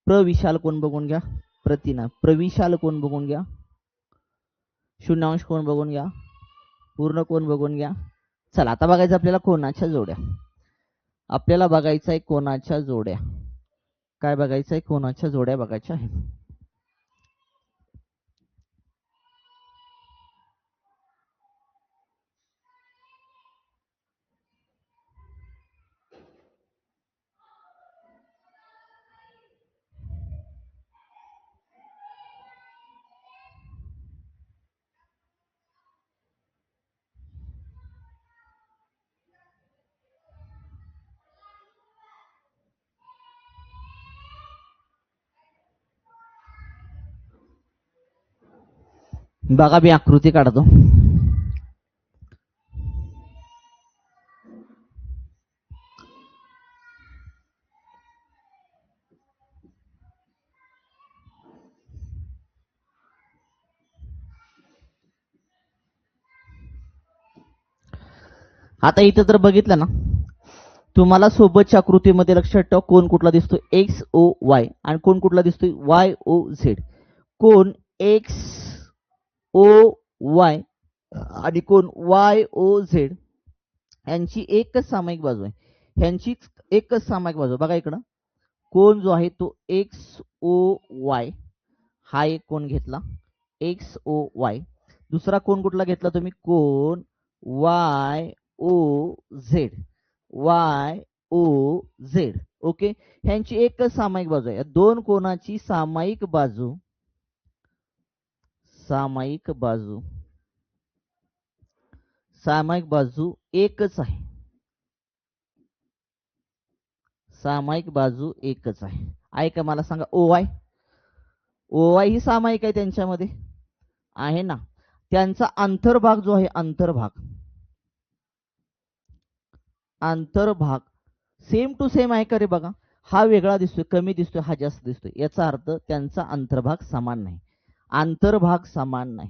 प्रविशाल कोण बघून घ्या. प्रविशाल कोण बघून घ्या. शून्यावंश कोण बघून घ्या. पूर्ण कोण बघून घ्या. चला आता बघायचं आपल्याला कोणाच्या जोड्या. आपल्याला बघायचं आहे कोणाच्या जोड्या. काय बघायचं आहे. कोणाच्या जोड्या बघायच्या आहे. बघा मी आकृती काढतो. आता इथं जर बघितलं ना तुम्हाला सोबतच्या आकृतीमध्ये लक्षात ठेवा कोण कुठला दिसतोय एक्स ओ वाय आणि कोण कुठला दिसतोय वाय ओ झेड. कोण एक्स ओ वाय आणि कोण वाय ओ झेड यांची एकच सामायिक बाजू आहे. ह्यांची एकच सामायिक बाजू. बघा इकडं कोण जो आहे तो एक्स ओ वाय हा एक कोण घेतला एक्स ओ वाय. दुसरा कोण कुठला घेतला तुम्ही कोण Y O Z. Y O Z. Okay. ह्यांची एकच सामायिक बाजू आहे. दोन कोणाची सामायिक बाजू एकच आहे. सामायिक बाजू एकच आहे का मला सांगा. ओ वाय ही सामायिक आहे त्यांच्यामध्ये आहे ना. त्यांचा अंतर्भाग जो आहे अंतर्भाग सेम टू सेम आहे का रे. बघा हा वेगळा दिसतोय कमी दिसतोय हा जास्त दिसतोय. याचा अर्थ त्यांचा अंतर्भाग समान नाही. अंतर्भाग समान नाही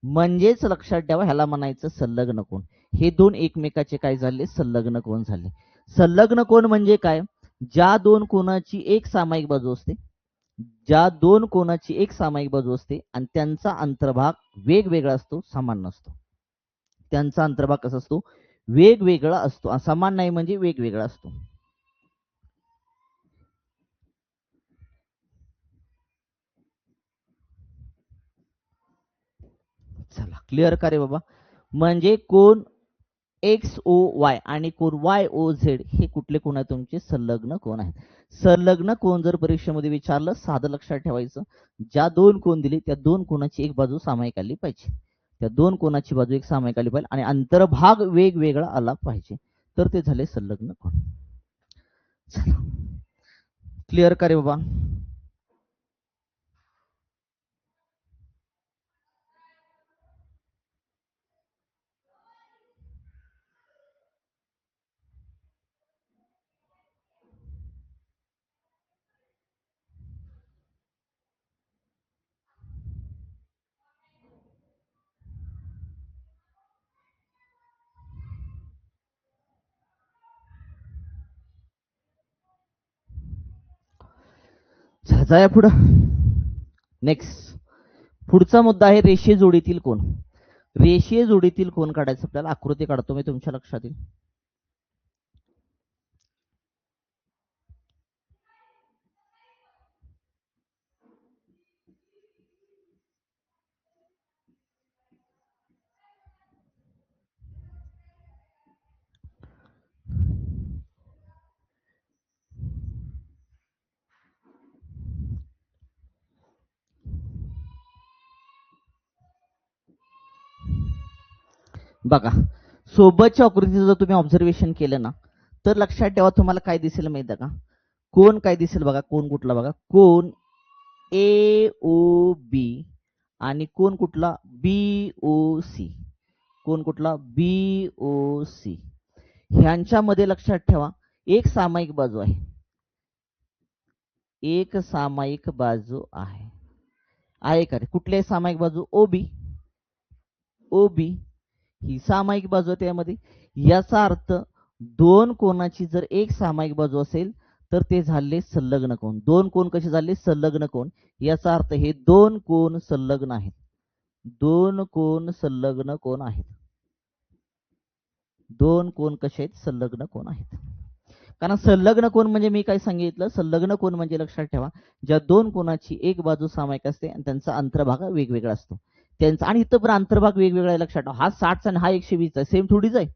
म्हणजेच लक्षात ठेवा ह्याला म्हणायचं संलग्न कोण. हे दोन एकमेकाचे काय झाले संलग्न कोण झाले. संलग्न कोण म्हणजे काय ज्या दोन कोणाची एक सामायिक बाजू असते आणि त्यांचा अंतर्भाग वेगवेगळा असतो समान नसतो. त्यांचा अंतर्भाग कसा असतो वेगवेगळा असतो. समान नाही म्हणजे वेगवेगळा असतो. चला क्लिअर का रे बाबा. म्हणजे कोण एक्स ओ वाय आणि कोण वाय ओ झेड हे कुठले कोण आहेत तुमचे संलग्न कोण आहेत. संलग्न कोण जर परीक्षेमध्ये विचारलं साधं लक्षात ठेवायचं ज्या दोन कोण दिली त्या दोन कोणाची एक बाजू सामायिक आली पाहिजे. त्या दोन कोणाची बाजू एक सामायिक आली पाहिजे आणि अंतर्भाग वेगवेगळा आला पाहिजे तर ते झाले संलग्न कोण. क्लिअर का रे बाबा. जाऊया पुढं. नेक्स्ट पुढचा मुद्दा आहे रेषीय जोडीतील कोण. रेषीय जोडीतील कोण काढायचं आपल्याला. आकृती काढतो मी तुमच्या लक्षात येईल. बघा सोबतच्या आकृतीचं जर तुम्ही ऑब्झर्वेशन केलं ना तर लक्षात ठेवा तुम्हाला काय दिसेल माहिती आहे का, कोण काय दिसेल बघा, कोण कुठला बघा, कोण ए ओ बी आणि कोण कुठला बी ओ सी, कोण कुठला बी ओ सी, ह्यांच्यामध्ये लक्षात ठेवा एक सामायिक बाजू आहे, एक सामायिक बाजू आहे का रे? कुठली आहे सामायिक बाजू? ओबी, ओबी ही सामायिक बाजू आहे त्यामध्ये. याचा अर्थ दोन कोणाची जर एक सामायिक बाजू असेल तर ते झाले संलग्न कोण. दोन कोण कसे झाले? संलग्न कोण. याचा अर्थ हे दोन कोण संलग्न आहेत, दोन कोण संलग्न कोण आहेत, दोन कोण कसे आहेत? संलग्न कोण आहेत. कारण संलग्न कोण म्हणजे मी काय सांगितलं, संलग्न कोण म्हणजे लक्षात ठेवा ज्या दोन कोणाची एक बाजू सामायिक असते आणि त्यांचा अंतर्भाग वेगवेगळा असतो त्यांचा. आणि इथं पण अंतर्भाग वेगवेगळा आहे लक्षात ठेवा. हा 60 आणि हा 120 आहे, सेम थोडीच आहे,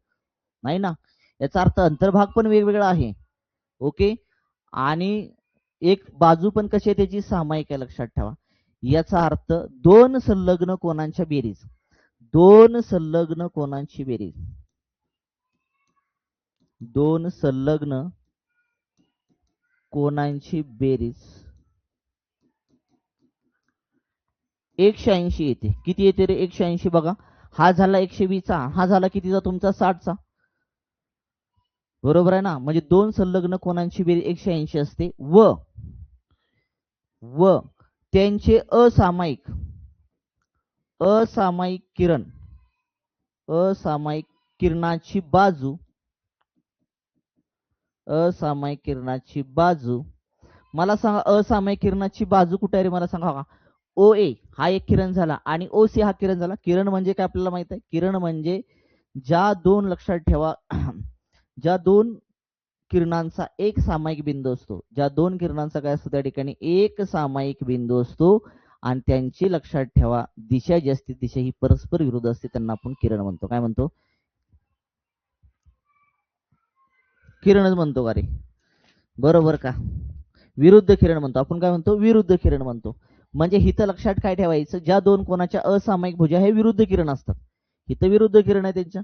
नाही ना. याचा अर्थ अंतर्भाग पण वेगवेगळा आहे. ओके. आणि एक बाजू पण कशी आहे त्याची? सामायिक आहे लक्षात ठेवा. याचा अर्थ दोन संलग्न कोणांच्या बेरीज, दोन संलग्न कोणांची बेरीज, दोन संलग्न कोणांची बेरीज 180 येते. किती येते रे? 180. बघा हा झाला 120चा, हा झाला कितीचा तुमचा? 60चा. बरोबर आहे ना. म्हणजे दोन संलग्न कोणांची बेरीज 180 असते व व त्यांचे असामायिक, असामायिक किरण, असामायिक किरणाची बाजू, असामायिक किरणाची बाजू. मला सांगा असामायिक किरणाची बाजू कुठे आहे रे? मला सांगा. ओ ए हा एक किरण झाला आणि ओ सी हा किरण झाला. किरण म्हणजे काय आपल्याला माहित आहे? किरण म्हणजे ज्या दोन, लक्षात ठेवा, ज्या दोन किरणांचा एक सामायिक बिंदू असतो, ज्या दोन किरणांचा काय असतो त्या ठिकाणी? एक सामायिक बिंदू असतो आणि त्यांची लक्षात ठेवा दिशा जी असते, दिशा ही परस्पर विरुद्ध असते, त्यांना आपण किरण म्हणतो. काय म्हणतो? किरणच म्हणतो का रे? बरोबर का? विरुद्ध किरण म्हणतो आपण. काय म्हणतो? विरुद्ध किरण म्हणतो. म्हणजे हिथं लक्षात काय ठेवायचं, ज्या दोन कोणाच्या असामायिक भुजा हे विरुद्ध किरण असतात, हिथं विरुद्ध किरण आहे त्यांच्या.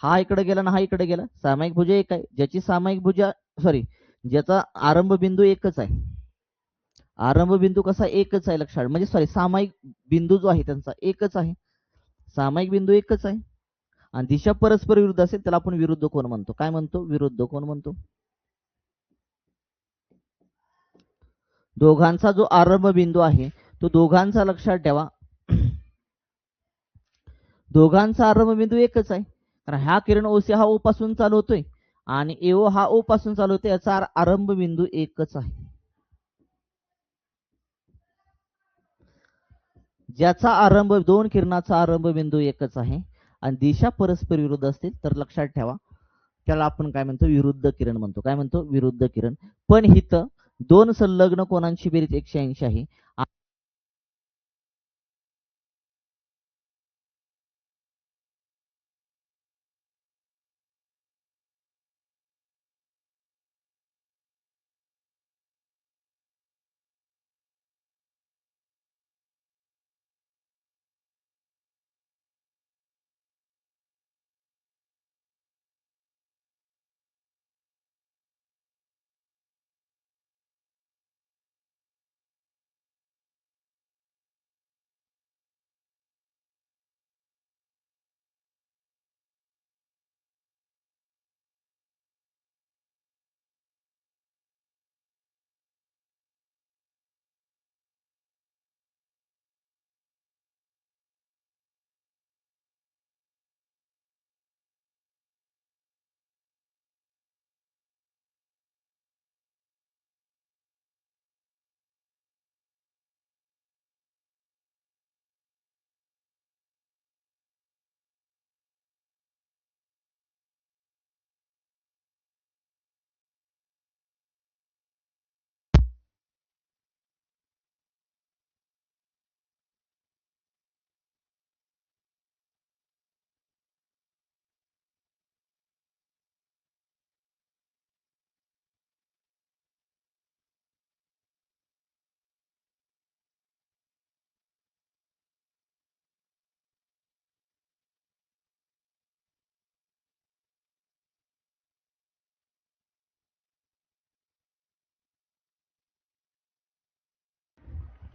हा इकडे गेला ना हा इकडे गेला, सामायिक भुजा एक आहे. ज्याची सामायिक भुजा, सॉरी, ज्याचा आरंभ बिंदू एकच आहे, आरंभ बिंदू कसा? एकच आहे लक्षात, म्हणजे सॉरी सामायिक बिंदू जो आहे त्यांचा एकच आहे, सामायिक बिंदू एकच आहे आणि दिशा परस्पर विरुद्ध असेल त्याला आपण विरुद्ध कोण म्हणतो. काय म्हणतो? विरुद्ध कोण म्हणतो. दोघांचा जो आरंभ बिंदू आहे तो दोघांचा लक्षात ठेवा, दोघांचा आरंभ बिंदू एकच आहे. कारण हा किरण ओसी हा ओ पासून चालू होतोय आणि एओ हा ओ पासून चालू होतोय, याचा आरंभ बिंदू एकच आहे. ज्याचा आरंभ, दोन किरणाचा आरंभ बिंदू एकच आहे आणि दिशा परस्पर विरुद्ध असतील तर लक्षात ठेवा त्याला आपण काय म्हणतो? विरुद्ध किरण म्हणतो. काय म्हणतो? विरुद्ध किरण. पण हिथं दोन संलग्न कोणांची बेरीज 180 आहे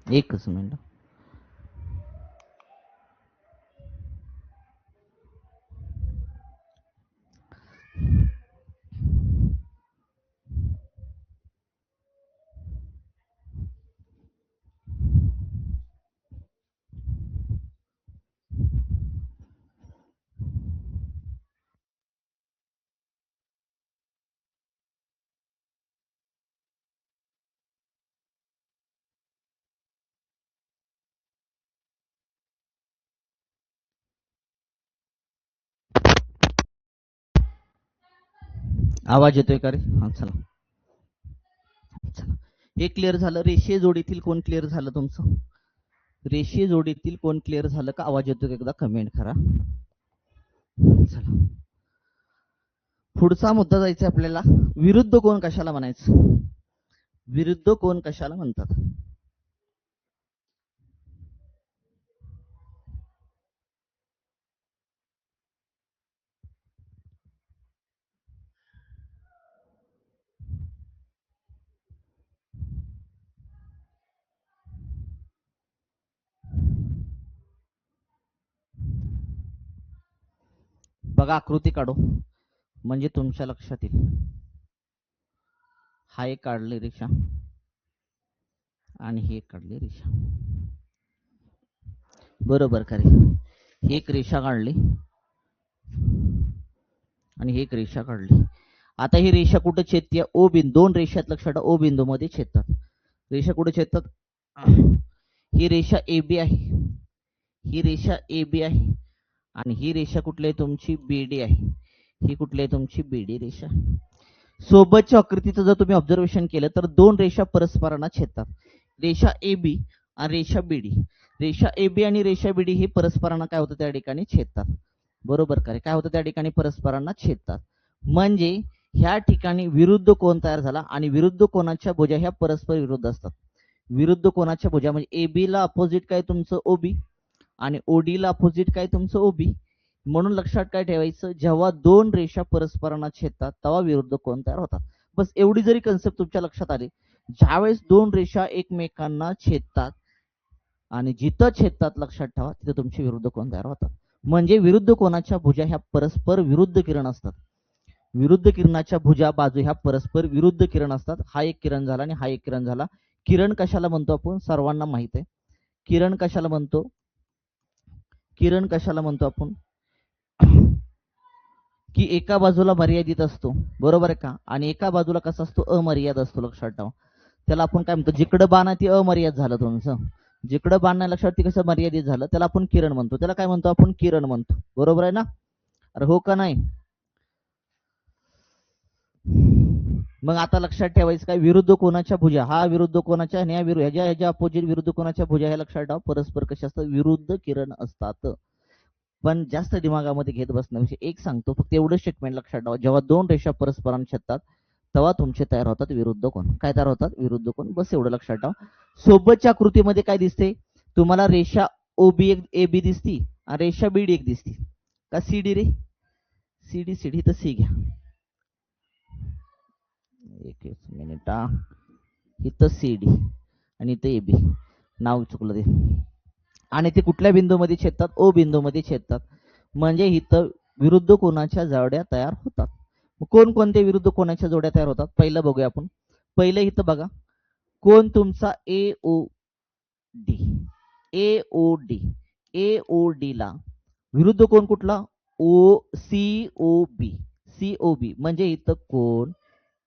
एकच मिनिट. आवाज येतोय का रे? हा चला चला, हे क्लिअर झालं. रेषीय जोडीतील कोण क्लिअर झालं तुमचं? रेषीय जोडीतील कोण क्लिअर झालं का? आवाज येतो एकदा कमेंट करा. चला, पुढचा मुद्दा जायचा आपल्याला. विरुद्ध कोण कशाला म्हणायचं? विरुद्ध कोण कशाला म्हणतात? बघा, आकृती काढू म्हणजे तुमच्या लक्षात येईल. हा एक काढली रेषा आणि ही एक काढली रेषा, बरोबर का रे? ही एक रेषा काढली आणि ही एक रेषा काढली. आता ही रेषा कुठे छेदते? ओ बिंदू. दोन रेषात लक्षात ओ बिंदू मध्ये छेदतात. रेषा कुठे छेदतात? ही रेषा ए बी आहे, ही रेषा ए बी आहे आणि ही रेषा कुठली आहे तुमची? बीडी आहे. ही कुठली आहे तुमची? बीडी रेषा. सोबतच्या आकृतीचं जर तुम्ही ऑब्झर्वेशन केलं तर दोन रेषा परस्परांना छेदतात. रेषा ए बी आणि रेषा बीडी. रेषा ए बी आणि रेषा बीडी ही परस्परांना काय होतं? त्या ठिकाणी छेदतात. बरोबर का? काय होतं? त्या ठिकाणी परस्परांना छेदतात. म्हणजे ह्या ठिकाणी विरुद्ध कोन तयार झाला आणि विरुद्ध कोनाच्या भुजा ह्या परस्पर विरुद्ध असतात. विरुद्ध कोनाच्या भुजा म्हणजे ए बी ला अपोजिट काय तुमचं? ओबी आणि ओडी ला अपोजिट काय तुमचं? ओबी. म्हणून लक्षात काय ठेवायचं? जेव्हा दोन रेषा परस्परांना छेदतात तेव्हा विरुद्ध कोन तयार होतात. बस एवढी जरी कन्सेप्ट तुमच्या लक्षात आली, ज्यावेळेस दोन रेषा एकमेकांना छेदतात आणि जिथं छेदतात लक्षात ठेवा तिथे तुमचे विरुद्ध कोन तयार होतात. म्हणजे विरुद्ध कोनाच्या भुजा ह्या परस्पर विरुद्ध किरण असतात. विरुद्ध किरणाच्या भुजा बाजू ह्या परस्पर विरुद्ध किरण असतात. हा एक किरण झाला आणि हा एक किरण झाला. किरण कशाला म्हणतो आपण? सर्वांना माहित आहे. किरण कशाला म्हणतो? किरण कशाला म्हणतो आपण? की एका बाजूला मर्यादित असतो, बरोबर आहे का? आणि एका बाजूला कसा असतो? अमर्याद असतो. लक्षात ठेवा. त्याला आपण काय म्हणतो? जिकडं बाण आहे ते अमर्याद झालं तुमचं. जिकडं बाण नाही लक्षात ते कसं मर्यादित झालं, त्याला आपण किरण म्हणतो. त्याला काय म्हणतो आपण? किरण म्हणतो. बरोबर आहे ना? अरे हो का नाही? मग आता लक्षात ठेवायचं काय? विरुद्ध कोनाच्या भुजा, हा विरुद्ध कोनाच्या आणि ह्याच्या अपोजिट विरुद्ध कोनाच्या भुजा ह्या लक्षात ठेवा परस्पर कशा असतात? विरुद्ध किरण असतात. पण जास्त दिमागामध्ये घेत बसण्याविषयी एक सांगतो, फक्त एवढं स्टेटमेंट लक्षात ठेवा. जेव्हा दोन रेषा परस्परांना छेदतात तेव्हा तुमचे तयार होतात विरुद्ध कोन. काय तयार होतात? विरुद्ध कोन. बस एवढं लक्षात ठेवा. सोबतच्या आकृतीमध्ये काय दिसते तुम्हाला? रेषा ओबी एक ए बी दिसती आणि रेषा बीडी एक दिसती का? सीडी रे, सीडी सीडी तर सी घ्या. एक मिनिट, इथं सीडी आणि इथं ए बी, नाव चुकलं ते. आणि ते कुठल्या बिंदूमध्ये छेदतात? ओ बिंदूमध्ये छेदतात. म्हणजे इथं विरुद्ध कोनाच्या जोड्या तयार होतात. कोणकोणत्या विरुद्ध कोनाच्या जोड्या तयार होतात? पहिलं बघूया आपण. पहिलं इथं बघा, कोण तुमचा ए ओ डी. ए ओ डी, ए ओ डी ला विरुद्ध कोण कुठला? ओ C O B. C O B म्हणजे इथं कोण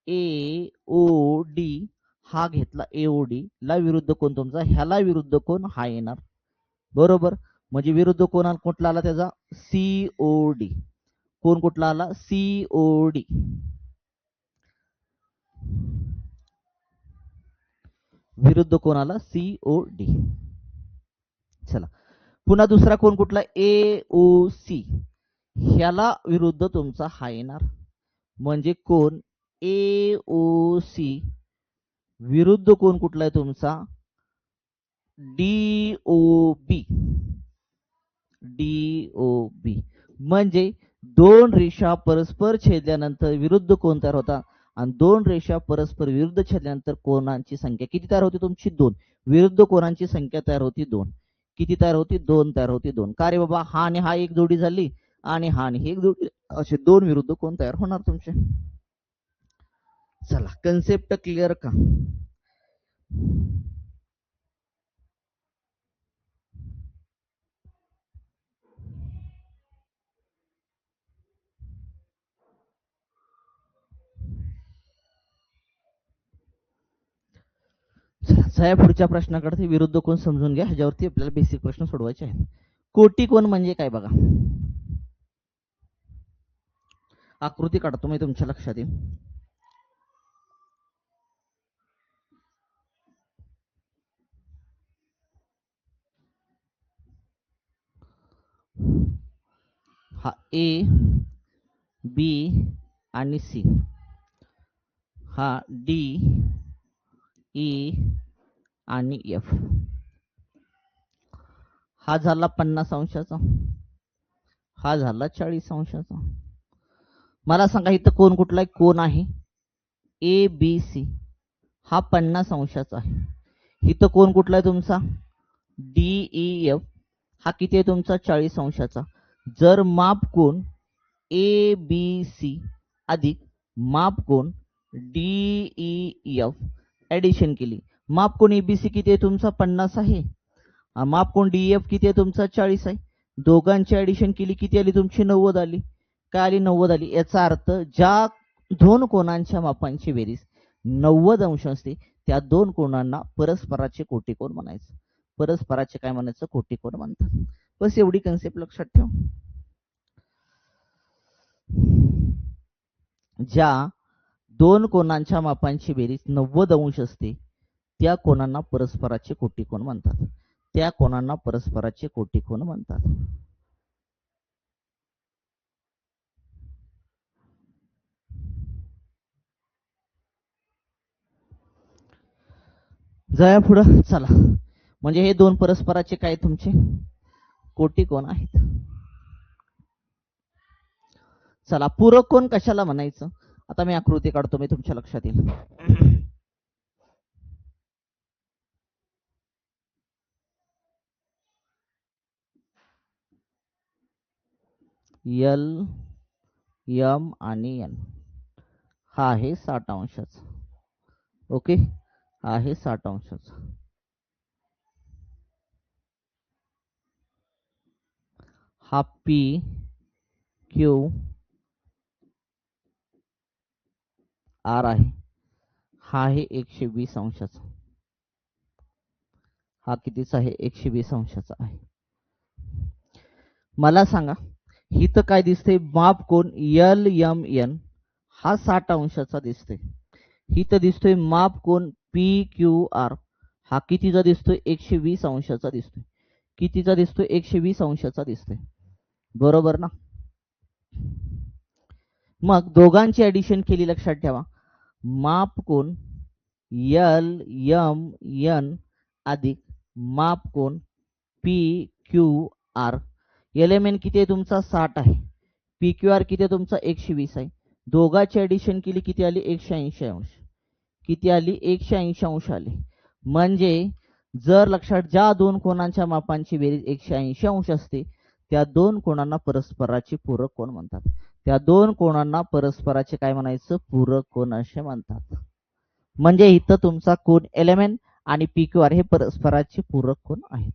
ए ओ डी हा घेतला, ए ओ डी ला विरुद्ध कोण तुमचा, ह्याला विरुद्ध कोण हा येणार. बरोबर. म्हणजे विरुद्ध कोण कुठला आला त्याचा? C O D. कोण कुठला आला? C O D. विरुद्ध कोण आला? C O D. चला, पुन्हा दुसरा कोण कुठला? A O C. ह्याला विरुद्ध तुमचा हा येणार. म्हणजे कोण ए ओ सी विरुद्ध कोण कुठला आहे तुमचा? D O B. D O B म्हणजे दोन रेषा परस्पर छेदल्यानंतर विरुद्ध कोन तयार होतात आणि दोन रेषा परस्पर विरुद्ध छेदल्यानंतर कोणांची संख्या किती तयार होती तुमची 2. विरुद्ध कोणांची संख्या तयार होती 2. किती तयार होती 2 तयार होती 2. का रे बाबा, हा आणि हा एक जोडी झाली आणि हा आणि ही एक जोडी, असे दोन विरुद्ध कोण तयार होणार तुमचे. चला, कन्सेप्ट क्लिअर का. चला पुढच्या प्रश्नाकडे. विरुद्ध कोण समजून घ्या, ह्याच्यावरती आपल्याला बेसिक प्रश्न सोडवायचे आहेत. कोटी कोण म्हणजे काय बघा. आकृती काढतो मी तुमच्या लक्षात येईल. हा ए, बी आणि सी, हा डी, ई आणि एफ. हा झाला 50 अंशाचा, हा झाला 40 अंशाचा. मला सांगा इथं कोण कुठला कोण आहे. ए बी सी हा 50 अंशाचा आहे. इथं कोण कुठला आहे तुमचा. डी ई एफ हा किती आहे तुमचा 40 अंशाचा. जर माप कोण ए बी सी अधिक माप कोण डी ई एफ ऍडिशन केली. माप कोण एबीसी किती आहे तुमचा 50 आहे. माप कोण डी एफ किती आहे तुमचा 40 आहे. दोघांची ऍडिशन केली किती आली तुमची 90 आली. काय आली 90 आली. याचा अर्थ ज्या दोन कोणांच्या मापांची बेरीज 90 अंश असते त्या दोन कोणांना परस्पराचे कोटीकोण म्हणायचं. परस्पराचे काय म्हणायचं कोटीकोण म्हणतात. बस एवढी कन्सेप्ट लक्षात ठेव. ज्या दोन कोणांच्या मापांची बेरीज 90 अंश असते त्या कोणांना परस्पराचे कोटीकोण म्हणतात. त्या कोणांना परस्पराचे कोटीकोण म्हणतात. जाया पुढं. चला, म्हणजे हे दोन परस्पराचे काय तुमचे कोटीकोण आहेत. चला, पूरक कोण कशाला म्हणायचं. आता मी आकृती काढतो मी तुमच्या लक्षात येईल. एल, एम आणि एन. हा आहे 60 अंशाचा. ओके, हा आहे 60 अंशाचा. हा पी क्यू आर आहे. हा आहे 120 अंशाचा. हा कितीचा आहे 120 अंशाचा आहे. मला सांगा इथं काय दिसतंय. माप कोण एल एम एन हा 60 अंशाचा दिसतोय. इथं दिसतोय माप कोण पी क्यू आर हा कितीचा दिसतोय 120 अंशाचा दिसतोय. कितीचा दिसतोय 120 अंशाचा दिसतोय. बरोबर ना. मग दोघांची ऍडिशन केली लक्षात ठेवा. माप कोण एल एम एन अधिक माप कोण P Q R. L M N किती आहे तुमचा 60 आहे. पी क्यू आर किती आहे तुमचा 120 आहे. दोघांची ऍडिशन केली किती आली 180 अंश. किती आली 180 अंश आली. म्हणजे जर लक्षात ज्या दोन कोणांच्या मापांची बेरीज 180 अंश असते त्या दोन कोणांना परस्पराचे पूरक कोण म्हणतात. त्या दोन कोणांना परस्पराचे काय म्हणायचं पूरक कोण असे म्हणतात. म्हणजे इथं तुमचा कोण एल आणि पी क्यू आर हे परस्पराचे पूरक कोण आहेत.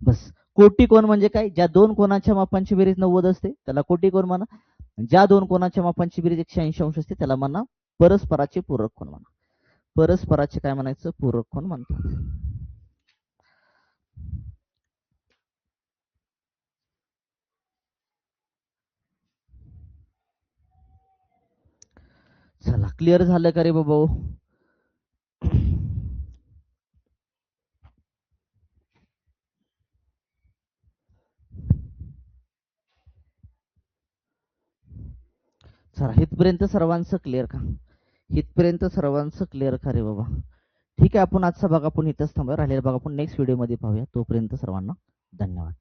बस. कोटीकोण म्हणजे काय. ज्या दोन कोणाच्या मापांची बेरीज 90 असते त्याला कोटीकोण म्हणा. ज्या दोन कोणाच्या मापांची बेरीज 180 अंश असते त्याला म्हणा परस्पराचे पूरक कोण म्हणा. परस्पराचे काय म्हणायचं पूरक कोण म्हणतात. चला, क्लिअर झालं का रे बाबा. चला, इथपर्यंत सर्वांचं क्लिअर का. इथपर्यंत सर्वांचं क्लिअर का रे बाबा. ठीक आहे, आपण आजचा भाग आपण इथंच थांबूया. राहिलेला भाग आपण नेक्स्ट व्हिडिओमध्ये पाहूया. तोपर्यंत सर्वांना धन्यवाद.